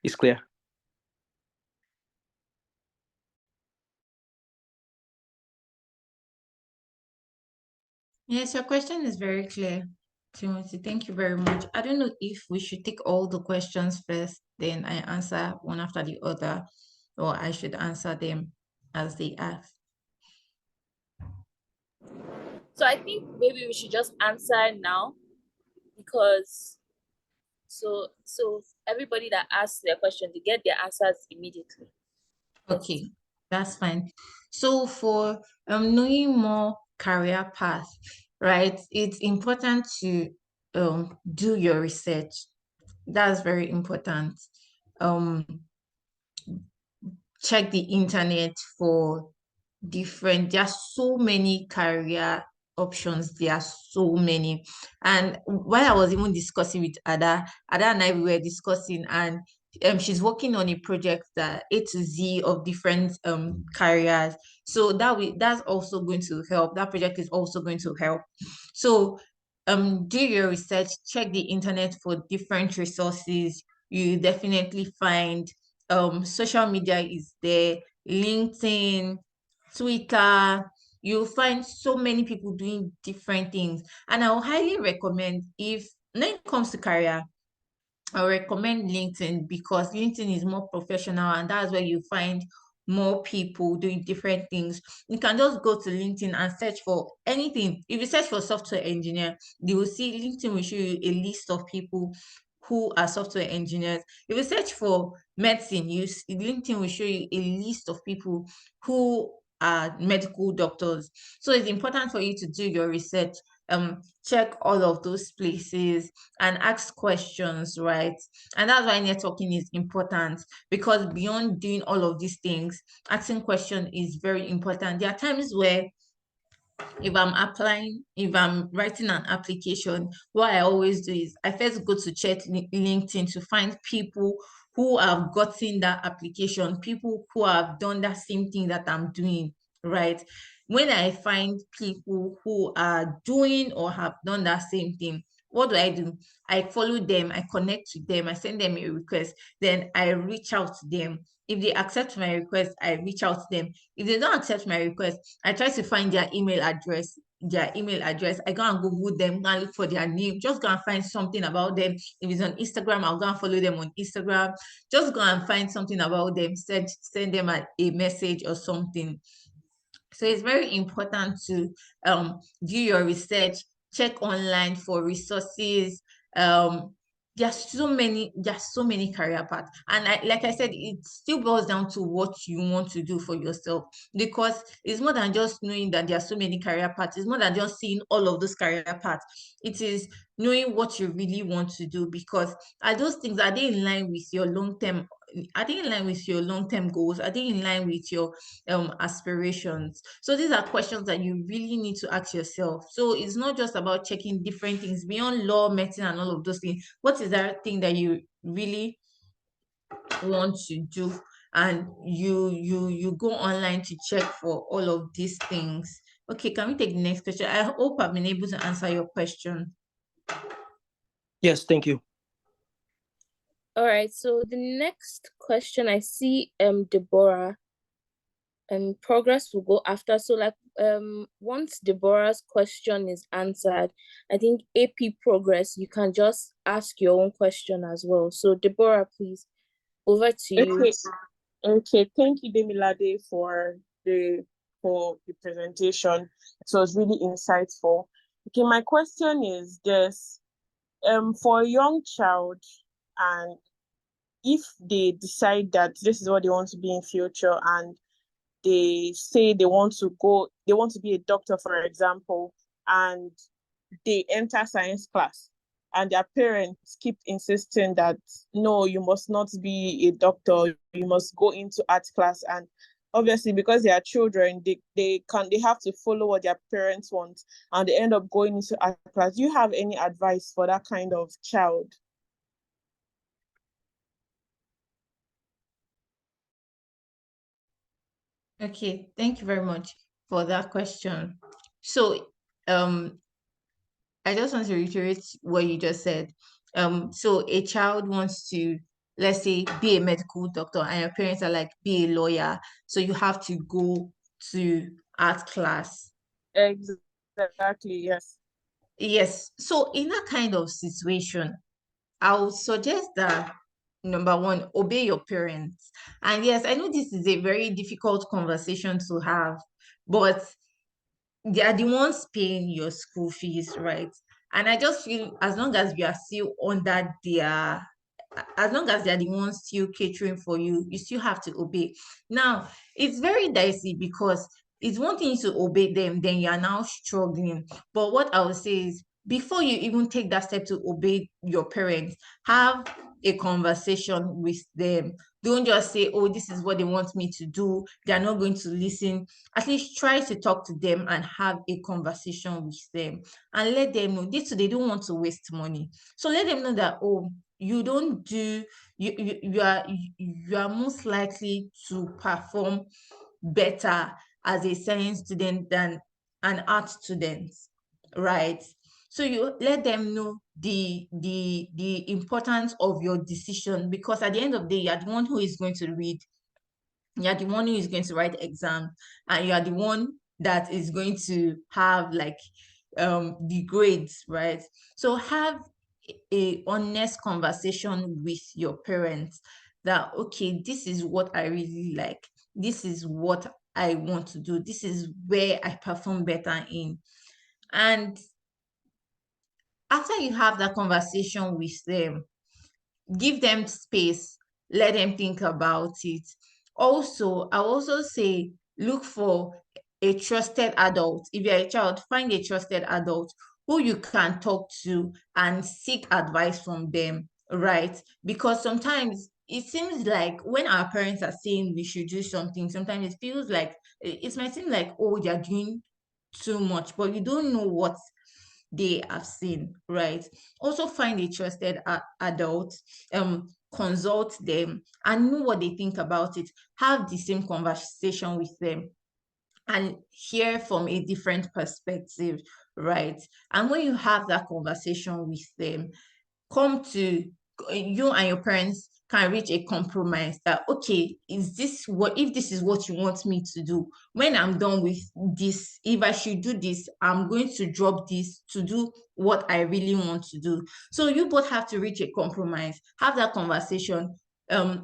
is clear. Yes, your question is very clear, Timothy. Thank you very much. I don't know if we should take all the questions first, then I answer one after the other, or I should answer them as they ask. So I think maybe we should just answer now, because so everybody that asks their question, they get their answers immediately. Okay, that's fine. So for knowing more career path, right? It's important to do your research. That's very important. Check the internet for different, there are so many career options, there are so many. And while I was even discussing with Ada and I, we were discussing, and she's working on a project that A to Z of different careers. So that's also going to help. That project is also going to help. So do your research, check the internet for different resources. You definitely find social media is there, LinkedIn, Twitter. You'll find so many people doing different things. And I will highly recommend, if when it comes to career, I recommend LinkedIn, because LinkedIn is more professional and that's where you find more people doing different things. You can just go to LinkedIn and search for anything. If you search for software engineer, you will see LinkedIn will show you a list of people who are software engineers. If you search for medicine, LinkedIn will show you a list of people who are medical doctors. So it's important for you to do your research, check all of those places and ask questions, right? And that's why networking is important, because beyond doing all of these things, asking questions is very important. There are times where if I'm writing an application, what I always do is I first go to check LinkedIn to find people who have gotten that application, people who have done that same thing that I'm doing, right? When I find people who are doing or have done that same thing, what do? I follow them, I connect with them, I send them a request, then I reach out to them. If they accept my request, I reach out to them. If they don't accept my request, I try to find their email address. I go and Google them, go and look for their name, just go and find something about them. If it's on Instagram, I'll go and follow them on Instagram. Just go and find something about them, send them a message or something. So it's very important to do your research, check online for resources. There's so many career paths, and like I said, it still boils down to what you want to do for yourself, because it's more than just knowing that there are so many career paths. It's more than just seeing all of those career paths. It is knowing what you really want to do, because are they in line with your long-term, are they in line with your long-term goals? Are they in line with your aspirations? So these are questions that you really need to ask yourself. So it's not just about checking different things beyond law, medicine, and all of those things. What is that thing that you really want to do? and you go online to check for all of these things. Okay, can we take the next question? I hope I've been able to answer your question. Yes, thank you. All right, so the next question I see, Deborah, and Progress will go after. So like once Deborah's question is answered, I think AP Progress, you can just ask your own question as well. So Deborah, please, over to you. Okay, thank you, Demilade, for the presentation. It was really insightful. Okay, my question is this: for a young child, and if they decide that this is what they want to be in future, and they say they want to be a doctor, for example, and they enter science class, and their parents keep insisting that no, you must not be a doctor, you must go into art class. And obviously, because they are children, they have to follow what their parents want, and they end up going into art class. Do you have any advice for that kind of child? Okay, thank you very much for that question. So I just want to reiterate what you just said. So a child wants to, let's say, be a medical doctor, and your parents are like, be a lawyer. So you have to go to art class. Exactly, yes. Yes. So in that kind of situation, I would suggest that number one, obey your parents. And yes, I know this is a very difficult conversation to have, but they are the ones paying your school fees, right? And I just feel as long as you are still under their, as long as they're the ones still catering for you, you still have to obey. Now, it's very dicey because it's one thing to obey them, then you're now struggling. But what I would say is, before you even take that step to obey your parents, have a conversation with them. Don't just say, oh, this is what they want me to do. They're not going to listen. At least try to talk to them and have a conversation with them, and let them know this, they don't want to waste money. So let them know that, oh, you don't do, you are most likely to perform better as a science student than an art student, right? So you let them know the importance of your decision, because at the end of the day, you're the one who is going to read, you're the one who is going to write exam, and you are the one that is going to have like the grades, right? So have a honest conversation with your parents that, okay, this is what I really like, this is what I want to do, this is where I perform better in. And after you have that conversation with them, give them space, let them think about it. Also, I also say look for a trusted adult. If you're a child, find a trusted adult who you can talk to and seek advice from them, right? Because sometimes it seems like when our parents are saying we should do something, sometimes it feels like it might seem like, oh, they're doing too much, but you don't know what they have seen, right? Also find a trusted adult, consult them and know what they think about it. Have the same conversation with them and hear from a different perspective, right? And when you have that conversation with them, come to, you and your parents can reach a compromise that, okay, is this what, if this is what you want me to do, when I'm done with this, if I should do this, I'm going to drop this to do what I really want to do. So you both have to reach a compromise, have that conversation,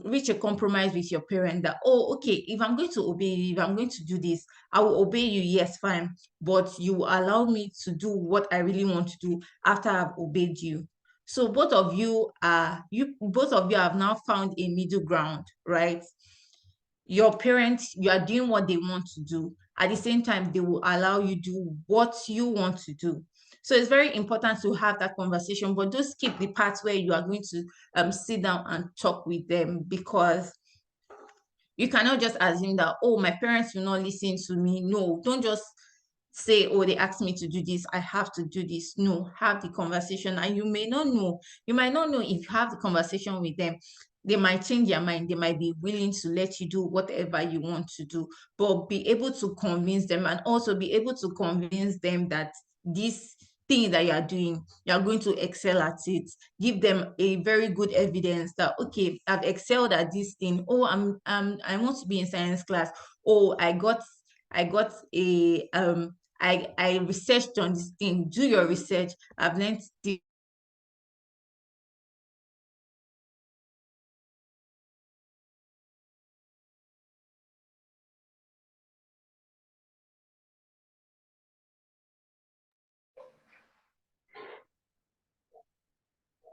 reach a compromise with your parent that, oh, okay, if I'm going to obey you, if I'm going to do this, I will obey you, yes, fine, but you allow me to do what I really want to do after I've obeyed you. So both of you have now found a middle ground, right? Your parents, you are doing what they want to do. At the same time, they will allow you do what you want to do. So it's very important to have that conversation, but don't skip the part where you are going to sit down and talk with them, because you cannot just assume that, oh, my parents will not listen to me. No, don't just say, oh, they asked me to do this, I have to do this. No, have the conversation. And you might not know if you have the conversation with them, they might change their mind. They might be willing to let you do whatever you want to do, but be able to convince them, and also be able to convince them that this thing that you are doing, you are going to excel at it. Give them a very good evidence that, okay, I've excelled at this thing. Oh, I want to be in science class. Oh, I got a I researched on this thing. Do your research. I've learned this.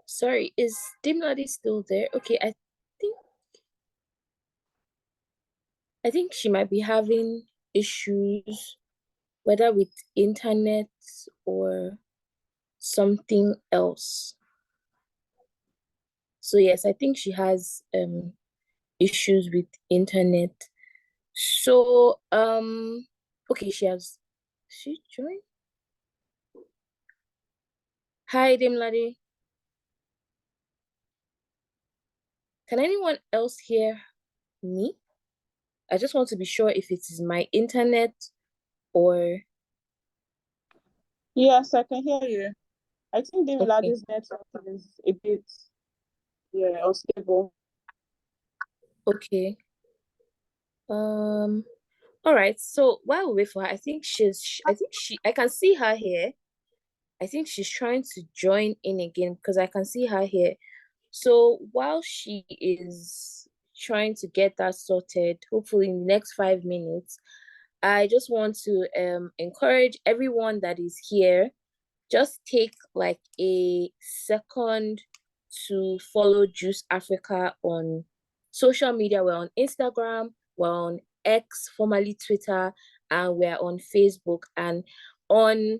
Sorry, is Demilade still there? Okay, I think she might be having issues, whether with internet or something else. So yes, I think she has issues with internet. So okay, she joined? Hi, Demilade. Can anyone else hear me? I just want to be sure if it is my internet or... Yes, I can hear you. I think Demilade's network is a bit, unstable. Okay. All right. So while we wait for her, I can see her here. I think she's trying to join in again because I can see her here. So while she is trying to get that sorted, hopefully in the next 5 minutes, I just want to encourage everyone that is here, just take like a second to follow JuCE Africa on social media. We're on Instagram, we're on X, formerly Twitter, and we're on Facebook. And on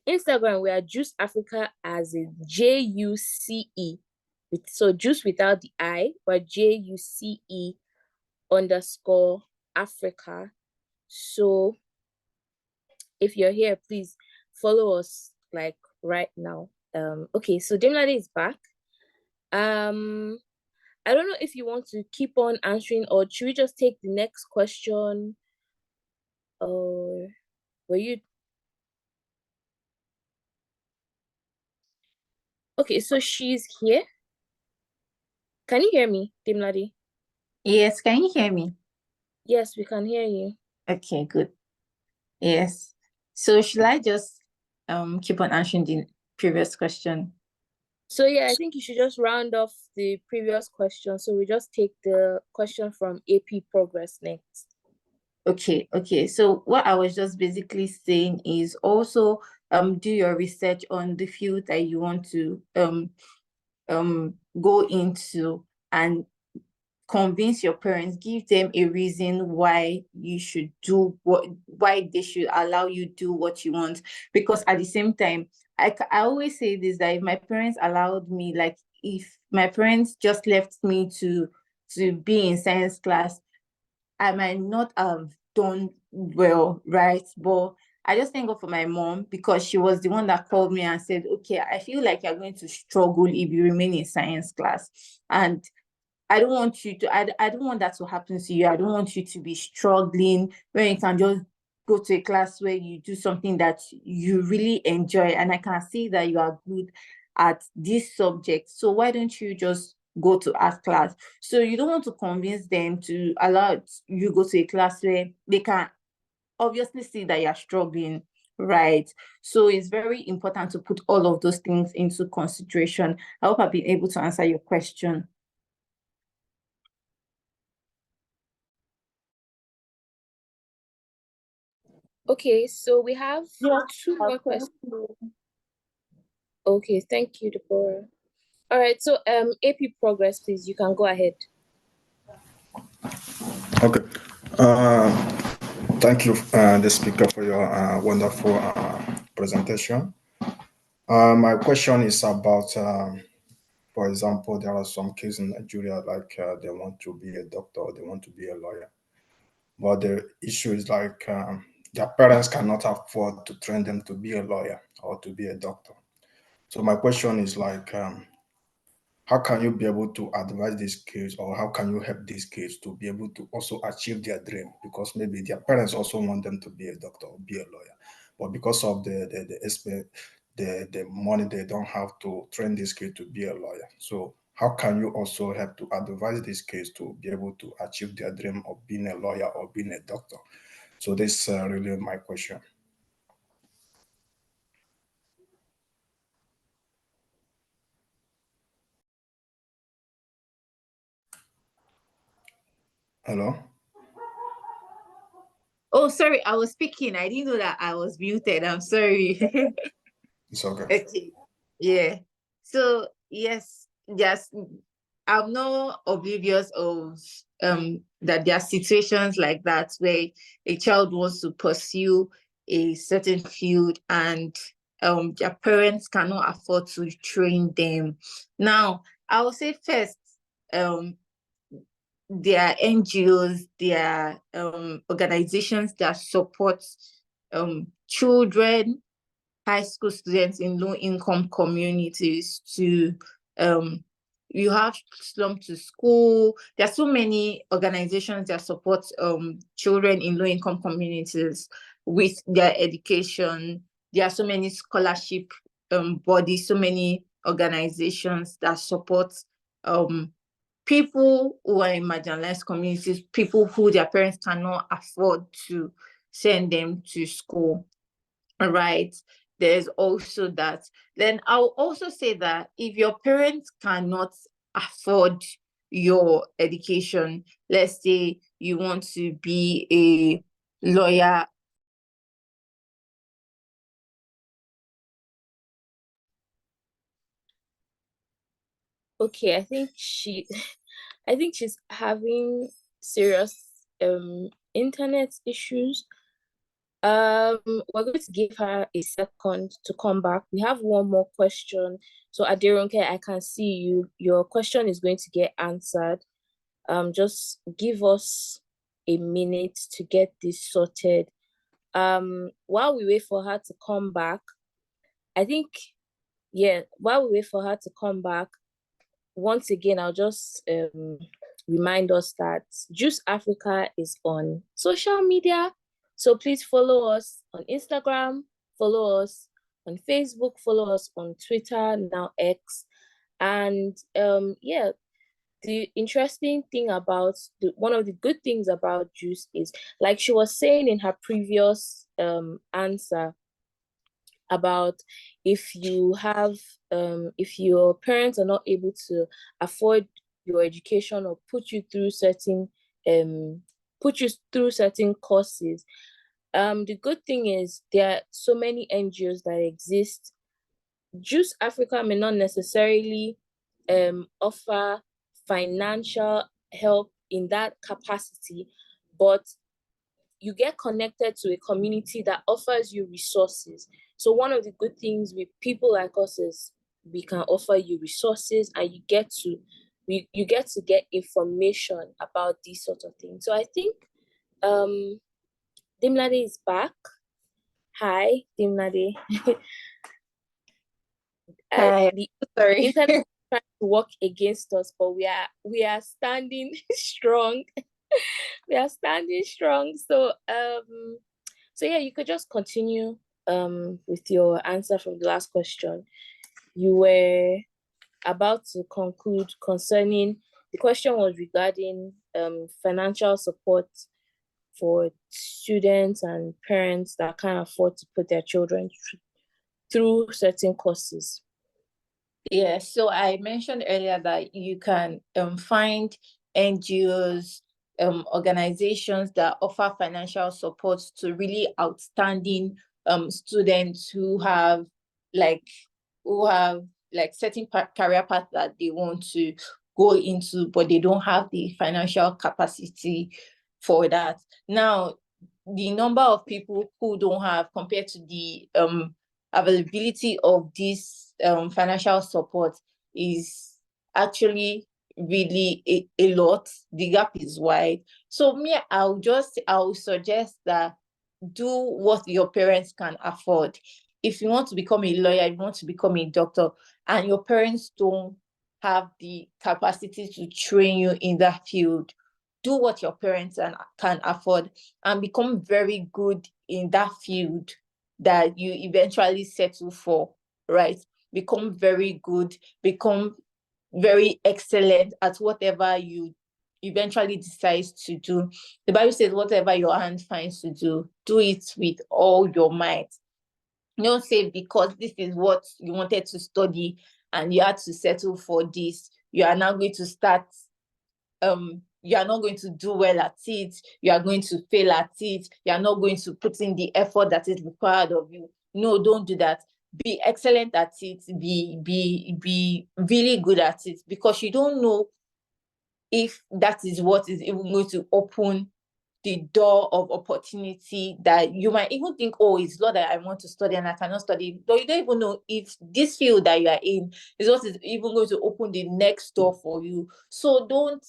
Instagram, we are JuCE Africa as in JuCE. So JuCE without the I, but JuCE _ Africa. So if you're here, please follow us like right now. Okay, so Demilade is back. I don't know if you want to keep on answering, or should we just take the next question? Or were you... Okay, so she's here. Can you hear me, Demilade? Yes, can you hear me? Yes, we can hear you. Okay, good. Yes. So should I just keep on answering the previous question? So yeah, I think you should just round off the previous question. So we just take the question from AP Progress next. Okay. So what I was just basically saying is also do your research on the field that you want to go into, and convince your parents, give them a reason why you should do why they should allow you do what you want. Because at the same time, I always say this, that if my parents allowed me, like if my parents just left me to be in science class, I might not have done well, right? But I just thank God for my mom, because she was the one that called me and said, okay, I feel like you're going to struggle if you remain in science class. And I don't want you to, I don't want that to happen to you. I don't want you to be struggling when you can just go to a class where you do something that you really enjoy. And I can see that you are good at this subject. So why don't you just go to art class? So you don't want to convince them to allow you go to a class where they can obviously see that you're struggling, right? So it's very important to put all of those things into consideration. I hope I've been able to answer your question. Okay, so we have two more questions. Okay, thank you, Deborah. All right, so AP Progress, please, you can go ahead. Okay. Thank you, the speaker, for your wonderful presentation. My question is about, for example, there are some cases in Nigeria, like they want to be a doctor, they want to be a lawyer. But the issue is like their parents cannot afford to train them to be a lawyer or to be a doctor. So my question is like, how can you be able to advise these kids, or how can you help these kids to be able to also achieve their dream? Because maybe their parents also want them to be a doctor or be a lawyer, but because of the money, they don't have to train these kids to be a lawyer. So how can you also help to advise these kids to be able to achieve their dream of being a lawyer or being a doctor? So this is really my question. Hello? Oh, sorry, I was speaking. I didn't know that I was muted. I'm sorry. It's okay. Okay. Yeah. So yes, yes, I'm not oblivious of that there are situations like that where a child wants to pursue a certain field and their parents cannot afford to train them. Now, I will say first, there are NGOs, there are organizations that support children, high school students in low-income communities to you have Slum to School. There are so many organizations that support children in low-income communities with their education. There are so many scholarship bodies, so many organizations that support people who are in marginalized communities, people who their parents cannot afford to send them to school. All right. There's also that. Then I'll also say that if your parents cannot afford your education, let's say you want to be a lawyer. Okay, I think she's having serious internet issues. We're going to give her a second to come back. We have one more question. So Aderonke, I can see you. Your question is going to get answered. Just give us a minute to get this sorted. While we wait for her to come back, I think, yeah, while we wait for her to come back, once again, I'll just remind us that JuCE Africa is on social media. So please follow us on Instagram, follow us on Facebook, follow us on Twitter, now X. And yeah, the interesting thing about one of the good things about JuCE is, like she was saying in her previous answer, about if you have if your parents are not able to afford your education or put you through certain courses, the good thing is there are so many NGOs that exist. JuCE Africa may not necessarily offer financial help in that capacity, but you get connected to a community that offers you resources. So one of the good things with people like us is we can offer you resources, and you get to get information about these sort of things. So I think Demilade is back. Hi, Demilade. Hi, sorry. Internet is trying to work against us, but we are standing strong. We are standing strong. So yeah, you could just continue with your answer from the last question. You were about to conclude concerning, the question was regarding financial support for students and parents that can't afford to put their children through certain courses. Yeah, so I mentioned earlier that you can find NGOs, organizations that offer financial support to really outstanding students who have certain career path that they want to go into, but they don't have the financial capacity for that. Now, the number of people who don't have, compared to the availability of this financial support, is actually really a lot. The gap is wide. So I'll suggest that do what your parents can afford. If you want to become a lawyer, you want to become a doctor, and your parents don't have the capacity to train you in that field. Do what your parents can afford and become very good in that field that you eventually settle for, right? Become very good, become very excellent at whatever you eventually decide to do. The Bible says, whatever your hand finds to do it with all your might. Don't say because this is what you wanted to study and you had to settle for this, you are now going to start, you are not going to do well at it, you are going to fail at it, you are not going to put in the effort that is required of you. No, don't do that. Be excellent at it, be really good at it, because you don't know if that is what is even going to open the door of opportunity that you might even think, oh, it's not that I want to study and I cannot study. But you don't even know if this field that you are in is what is even going to open the next door for you. So don't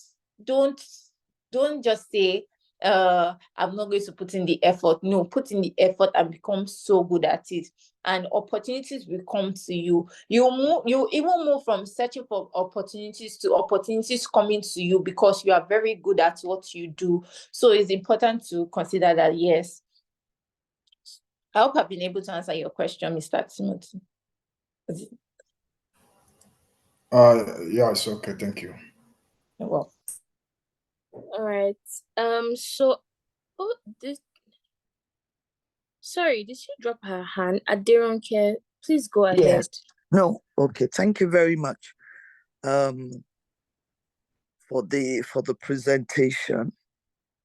just say, I'm not going to put in the effort. No, put in the effort and become so good at it. And opportunities will come to you. You even move from searching for opportunities to opportunities coming to you because you are very good at what you do. So it's important to consider that, yes. I hope I've been able to answer your question, Mr. Timothy. Yeah, it's okay. Thank you. Well, All right. So, sorry, did she drop her hand? Aderonke, please go ahead. Yes. No. Okay. Thank you very much. For the presentation.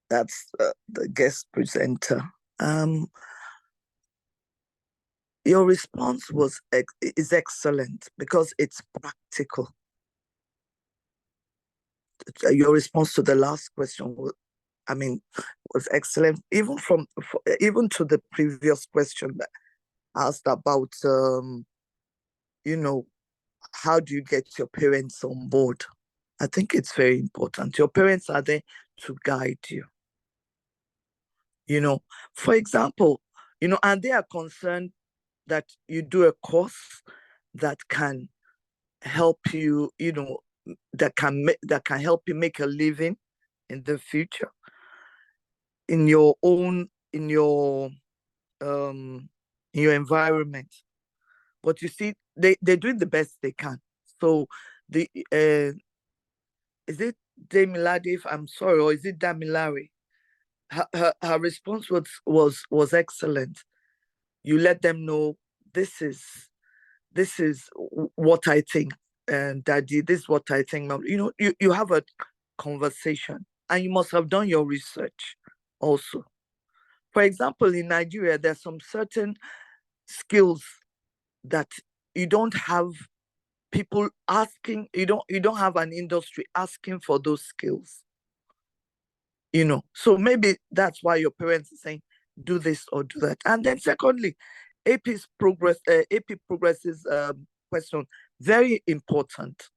That's the guest presenter. Your response is excellent because it's practical. Your response to the last question was excellent. Even to the previous question that asked about, how do you get your parents on board? I think it's very important. Your parents are there to guide you. For example, and they are concerned that you do a course that can help you, that can help you make a living in the future in your environment. But you see, they're doing the best they can. So is it Demilade, I'm sorry, or is it Damilare? Her response was excellent. You let them know this is what I think, and Daddy, this is what I think, Mom. You have a conversation, and you must have done your research also. For example, in Nigeria, there's some certain skills that you don't have people asking, you don't have an industry asking for those skills. So maybe that's why your parents are saying, do this or do that. And then secondly, AP Progress's question, very important.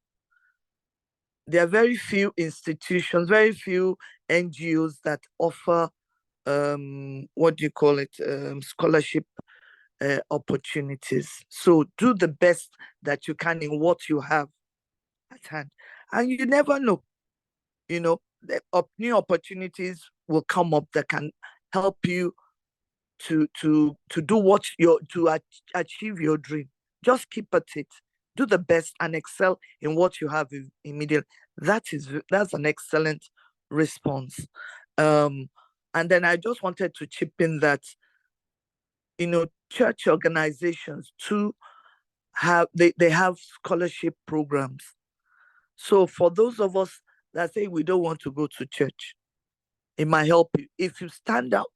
There are very few institutions, very few NGOs that offer, scholarship opportunities. So do the best that you can in what you have at hand. And you never know, new opportunities will come up that can help you to do achieve your dream. Just keep at it, do the best and excel in what you have immediately. That's an excellent response. And then I just wanted to chip in that, church organizations too they have scholarship programs. So for those of us that say we don't want to go to church, it might help you if you stand out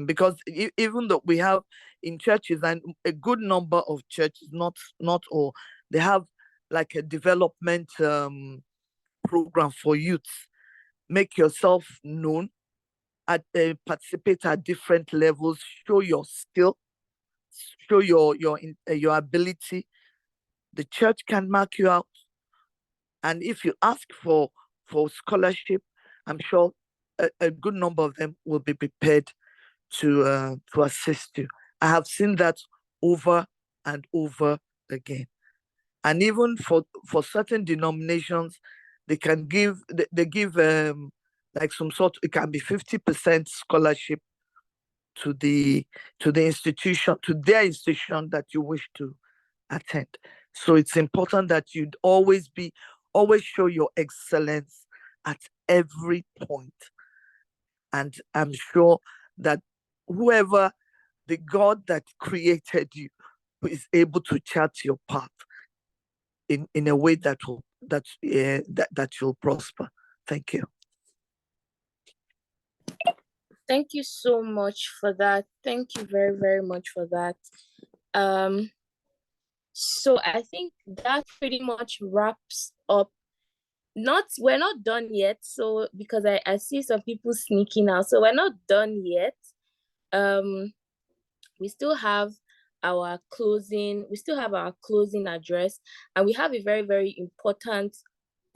because even though we have in churches, and a good number of churches, not all, they have like a development program for youth. Make yourself known, participate at different levels, show your skill, show your ability. The church can mark you out, and if you ask for scholarship, I'm sure a good number of them will be prepared to assist you. I have seen that over and over again. And even for certain denominations, they can give they give like some sort, it can be 50% scholarship to the institution, to their institution that you wish to attend. So it's important that you'd always show your excellence at every point. And I'm sure that whoever, the God that created you, is able to chart your path in a way that will that you'll prosper. Thank you. Thank you so much for that. Thank you very, very much for that. So I think that pretty much wraps up. We're not done yet. So because I see some people sneaking out, so we're not done yet. We still have our closing address, and we have a very, very important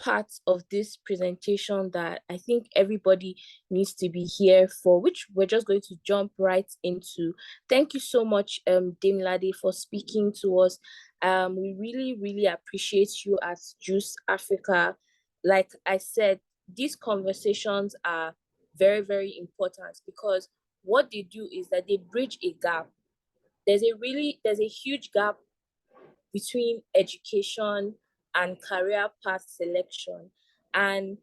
part of this presentation that I think everybody needs to be here for, which we're just going to jump right into. Thank you so much, Demilade, for speaking to us. We really, really appreciate you at JuCE Africa. Like I said, these conversations are very, very important because what they do is that they bridge a gap. There's a huge gap between education and career path selection. And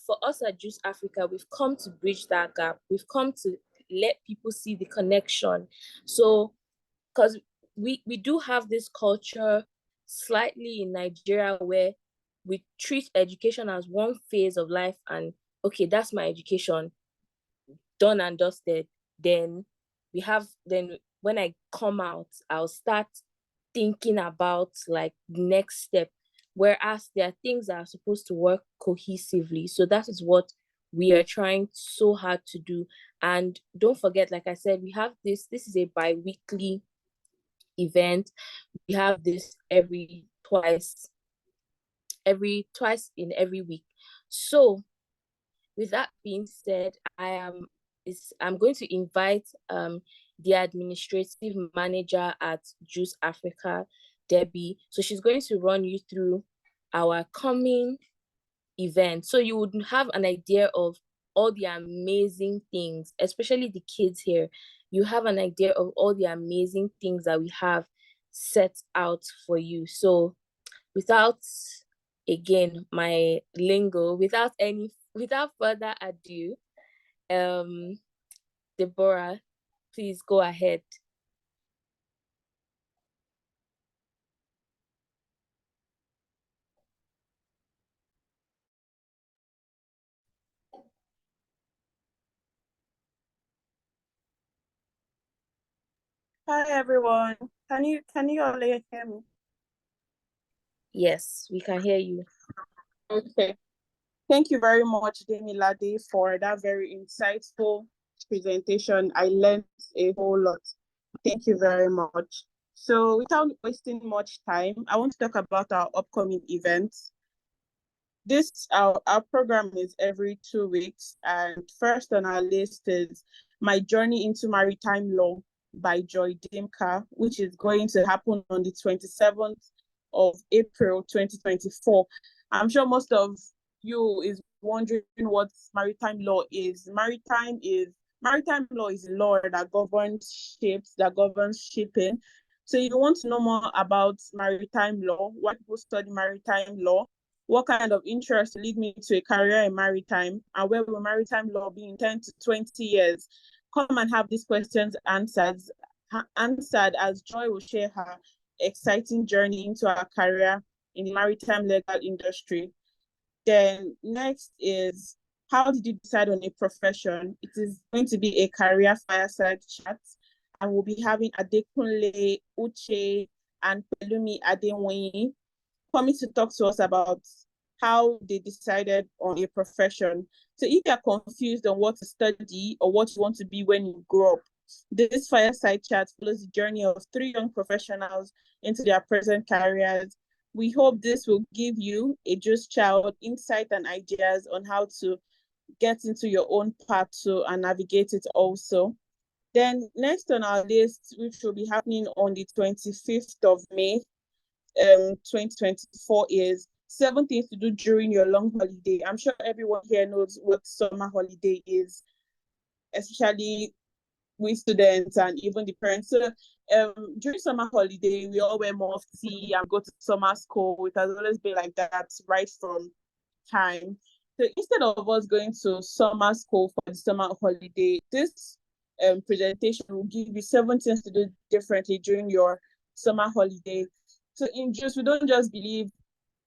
for us at JuCE Africa, we've come to bridge that gap. We've come to let people see the connection. So, because we do have this culture slightly in Nigeria where we treat education as one phase of life and, okay, that's my education, done and dusted. Then when I come out, I'll start thinking about like next step, whereas there are things that are supposed to work cohesively. So that is what we are trying so hard to do. And don't forget, like I said, we have this is a bi-weekly event. We have this twice in every week. So with that being said, I'm going to invite the administrative manager at JuCE Africa, Debbie. So she's going to run you through our coming event. So you would have an idea of all the amazing things, especially the kids here. You have an idea of all the amazing things that we have set out for you. So without, again, my lingo, without further ado, Deborah, please go ahead. Hi everyone. Can you all hear me? Yes, we can hear you. Okay. Thank you very much, Demilade, for that very insightful presentation. I learned a whole lot. Thank you very much. So without wasting much time, I want to talk about our upcoming events. Our program is every 2 weeks, and first on our list is My Journey into Maritime Law by Joy Dimka, which is going to happen on the 27th of April 2024. I'm sure most of you is wondering what maritime law is. Maritime law is a law that governs ships, that governs shipping. So you want to know more about maritime law, why people study maritime law, what kind of interest lead me to a career in maritime, and where will maritime law be in 10 to 20 years? Come and have these questions answered as Joy will share her exciting journey into her career in the maritime legal industry. Then next is, how did you decide on a profession? It is going to be a career fireside chat, and we'll be having Adekunle Uche and Pelumi Adewoyin coming to talk to us about how they decided on a profession. So if you're confused on what to study or what you want to be when you grow up, this fireside chat follows the journey of 3 young professionals into their present careers. We hope this will give you, a JuCE child, insight and ideas on how to get into your own path and navigate it also. Then next on our list, which will be happening on the 25th of May, 2024 is 7 things to do during your long holiday. I'm sure everyone here knows what summer holiday is, especially with students and even the parents. So during summer holiday, we all wear mufti and go to summer school. It has always been like that right from time. So instead of us going to summer school for the summer holiday, this presentation will give you 7 things to do differently during your summer holiday. So in JuCE, we don't just believe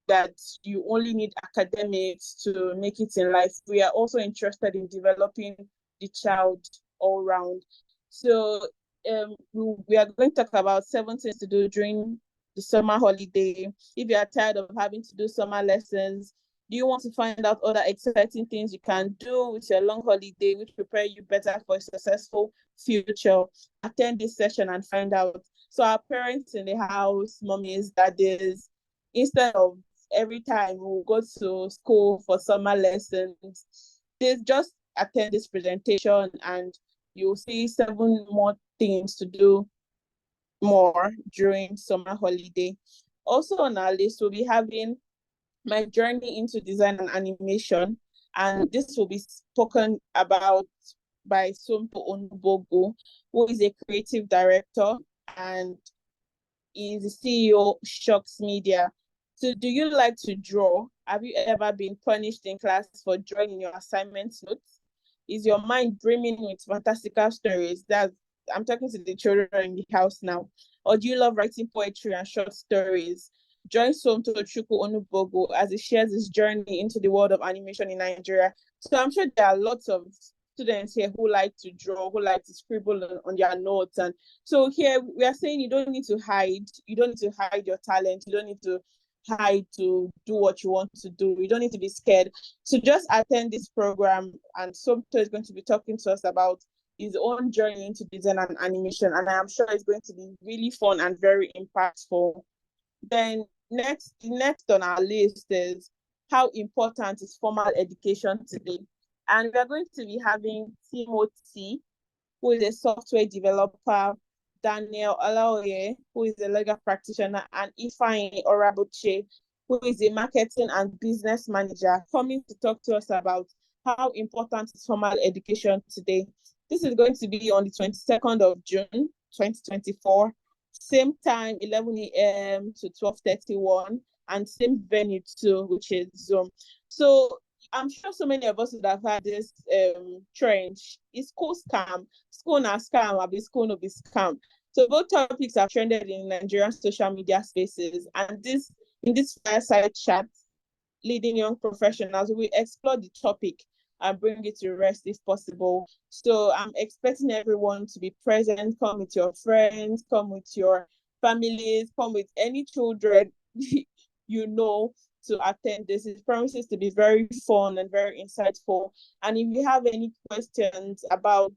that you only need academics to make it in life. We are also interested in developing the child all round. So we are going to talk about 7 things to do during the summer holiday. If you are tired of having to do summer lessons, do you want to find out other exciting things you can do with your long holiday, which prepare you better for a successful future? Attend this session and find out. So our parents in the house, mommies, daddies, instead of every time we'll go to school for summer lessons, they just attend this presentation and you'll see 7 more things to do more during summer holiday. Also on our list, we'll be having my journey into design and animation, and this will be spoken about by Sompo Onubogu, who is a creative director and is the CEO Shocks Media. So do you like to draw? Have you ever been punished in class for drawing in your assignment notes? Is your mind brimming with fantastical stories? I'm talking to the children in the house now. Or do you love writing poetry and short stories? Join Somto Chukwu Onubogu as he shares his journey into the world of animation in Nigeria. So I'm sure there are lots of students here who like to draw, who like to scribble on their notes. And so here we are saying you don't need to hide. You don't need to hide your talent. You don't need to hide to do what you want to do. You don't need to be scared. So just attend this program, and Somto is going to be talking to us about his own journey into design and animation, and I am sure it's going to be really fun and very impactful. Then next on our list is how important is formal education today, and we are going to be having Timothy, who is a software developer, Daniel Alaoye, who is a legal practitioner, and Ifeanyi Orabuche, who is a marketing and business manager, coming to talk to us about how important is formal education today. This is going to be on the 22nd of June, 2024, same time, 11 a.m. to 12:31, and same venue too, which is Zoom. So I'm sure so many of us would have had this trend. Is school scam? School na scam, or be school no be scam. So both topics have trended in Nigerian social media spaces, and in this fireside chat, leading young professionals, we explore the topic and bring it to rest if possible. So I'm expecting everyone to be present. Come with your friends, come with your families, come with any children you know to attend this. It promises to be very fun and very insightful. And if you have any questions about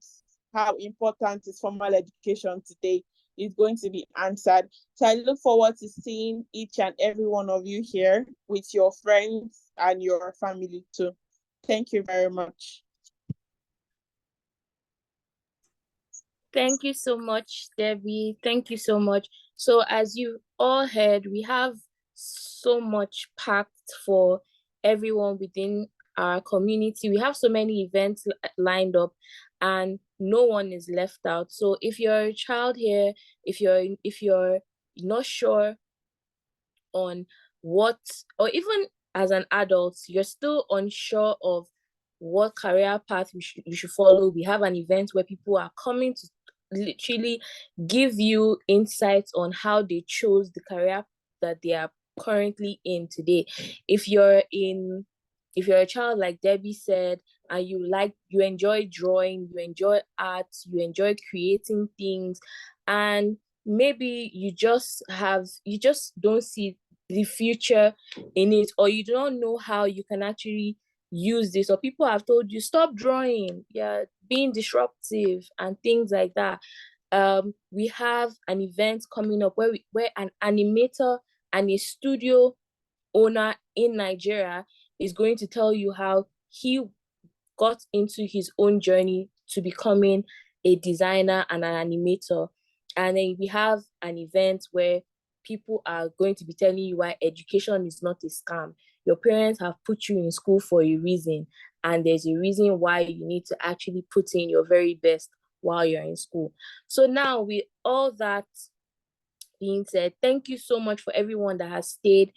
how important is formal education today, it's going to be answered. So I look forward to seeing each and every one of you here with your friends and your family too. Thank you very much. Thank you so much, Debbie. Thank you so much. So as you all heard, we have so much packed for everyone within our community. We have so many events lined up and no one is left out. So if you're a child here, if you're not sure on what, or even as an adult, you're still unsure of what career path you should follow, we have an event where people are coming to literally give you insights on how they chose the career that they are currently in today. If you're a child, like Debbie said, and you enjoy drawing, you enjoy art, you enjoy creating things, and maybe you just don't see the future in it, or you don't know how you can actually use this, or people have told you stop drawing, yeah, being disruptive and things like that. We have an event coming up where an animator and a studio owner in Nigeria is going to tell you how he got into his own journey to becoming a designer and an animator. And then we have an event where people are going to be telling you why education is not a scam. Your parents have put you in school for a reason, and there's a reason why you need to actually put in your very best while you're in school. So now, with all that being said, thank you so much for everyone that has stayed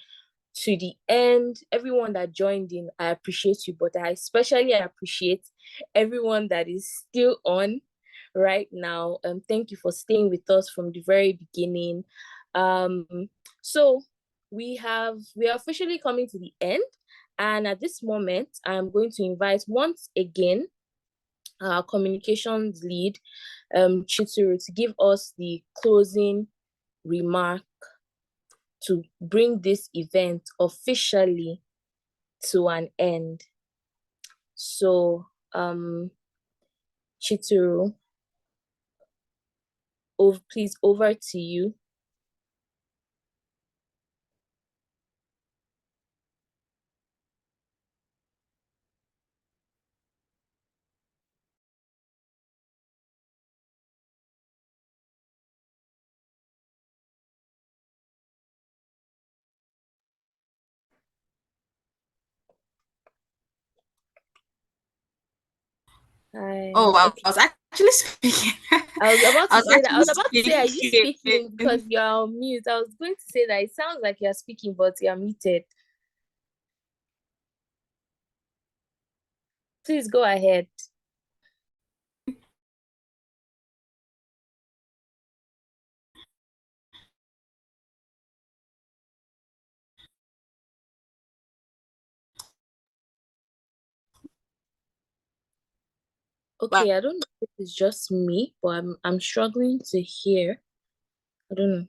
to the end, everyone that joined in. I appreciate you, but I especially appreciate everyone that is still on right now. Thank you for staying with us from the very beginning. So we are officially coming to the end, and at this moment I'm going to invite once again our communications lead, Chituru, to give us the closing remark to bring this event officially to an end. So, Chituru, please, over to you. Oh, I Okay. was actually speaking. I was about to say that. I was about to say, are you speaking. speaking because you're on mute? I was going to say that it sounds like you're speaking, but you're muted. Please go ahead. Okay, I don't know if it's just me, but I'm struggling to hear. I don't know.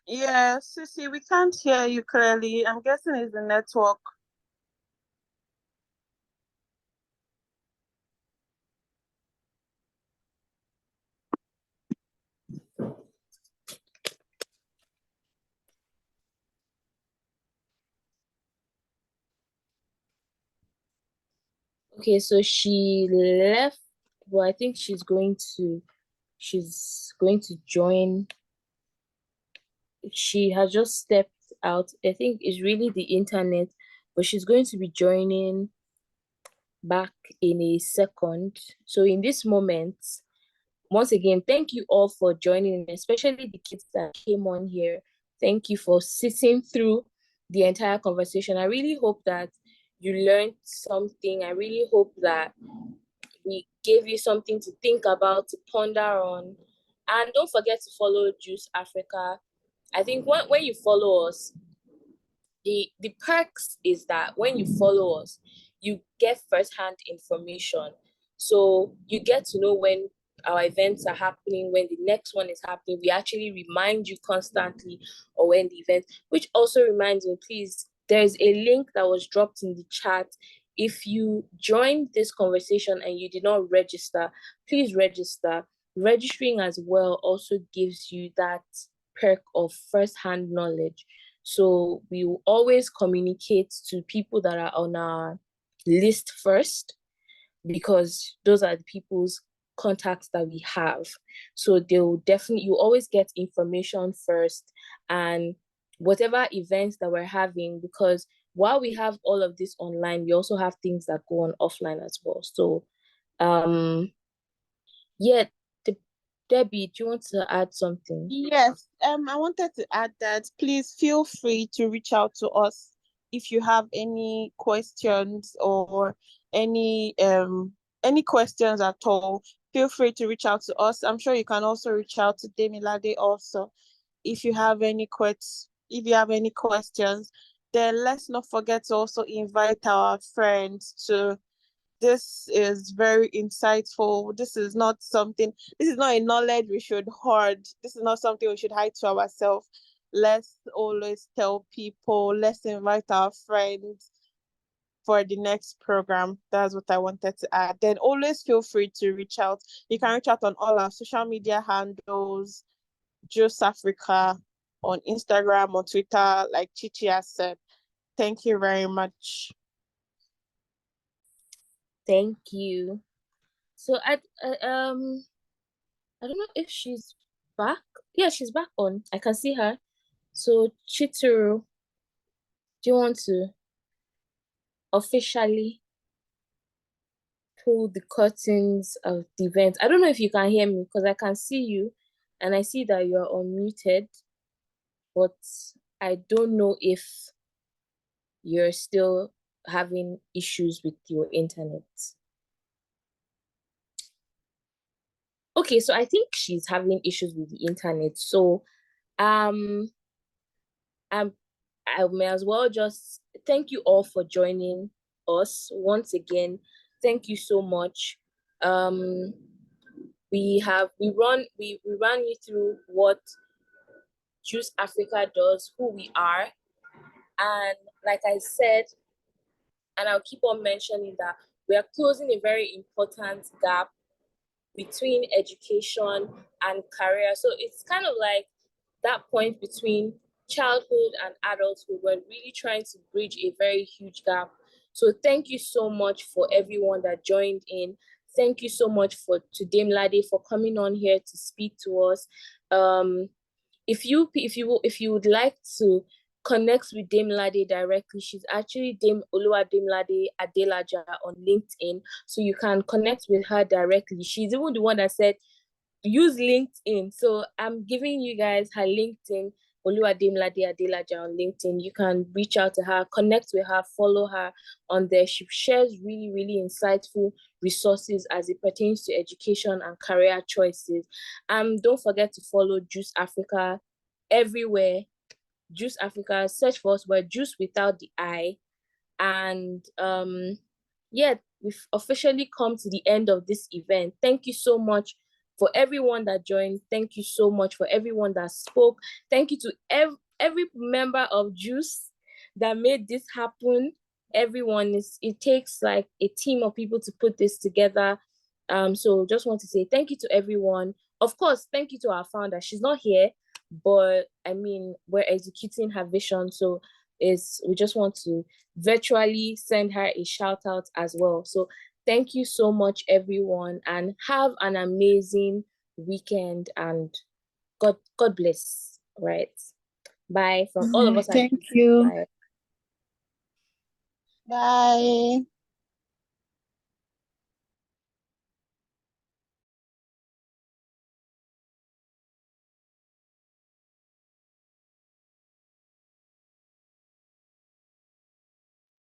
Yeah, Sissy, we can't hear you clearly. I'm guessing it's the network. Okay, so she left. Well, I think she's going to join. She has just stepped out. I think it's really the internet, but she's going to be joining back in a second. So in this moment, once again, thank you all for joining, especially the kids that came on here. Thank you for sitting through the entire conversation. I really hope that you learned something. I really hope that we gave you something to think about, to ponder on. And don't forget to follow JuCE Africa. I think when you follow us, the perks is that when you follow us, you get first-hand information. So you get to know when our events are happening, when the next one is happening. We actually remind you constantly or when the event, which also reminds me, please, there's a link that was dropped in the chat. If you joined this conversation and you did not register, please register. Registering as well also gives you that perk of first-hand knowledge. So we will always communicate to people that are on our list first, because those are the people's contacts that we have. So they'll definitely, you always get information first, and whatever events that we're having, because while we have all of this online, we also have things that go on offline as well. So yeah, Debbie, do you want to add something? Yes, I wanted to add that please feel free to reach out to us if you have any questions or any questions at all. Feel free to reach out to us. I'm sure you can also reach out to Demilade also if you have any questions. Then let's not forget to also invite our friends to. This is very insightful. This is not a knowledge we should hoard. This is not something we should hide to ourselves. Let's always tell people, let's invite our friends for the next program. That's what I wanted to add. Then always feel free to reach out. You can reach out on all our social media handles, JuCE Africa, on Instagram, on Twitter, like Chichi has said. Thank you very much. Thank you. So I don't know if she's back. Yeah, she's back on. I can see her. So Chituru, do you want to officially pull the curtains of the event? I don't know if you can hear me because I can see you and I see that you're unmuted, but I don't know if you're still having issues with your internet. Okay, so I think she's having issues with the internet. So I may as well just thank you all for joining us once again. Thank you so much. We ran you through what JuCE Africa does, who we are, and like I said, and I'll keep on mentioning that we are closing a very important gap between education and career. So it's kind of like that point between childhood and adulthood. We're really trying to bridge a very huge gap. So thank you so much for everyone that joined in. Thank you so much to Demilade for coming on here to speak to us. If you would like to connect with Demilade directly, she's actually Oluwademilade Adelaja on LinkedIn, so you can connect with her directly. She's even the one that said use LinkedIn, so I'm giving you guys her LinkedIn, Oluwademilade Adelaja on LinkedIn. You can reach out to her, connect with her, follow her on there. She shares really, really insightful resources as it pertains to education and career choices. Don't forget to follow JuCE Africa everywhere. JuCE Africa, search for us. We're JuCE without the I. And yeah, we've officially come to the end of this event. Thank you so much for everyone that joined. Thank you so much for everyone that spoke. Thank you to every member of JuCE that made this happen. It takes like a team of people to put this together. So just want to say thank you to everyone. Of course, thank you to our founder. She's not here, but I mean, we're executing her vision. So we just want to virtually send her a shout out as well. So thank you so much, everyone, and have an amazing weekend, and God bless. Right. Bye from all of us. Thank you. Bye. Bye.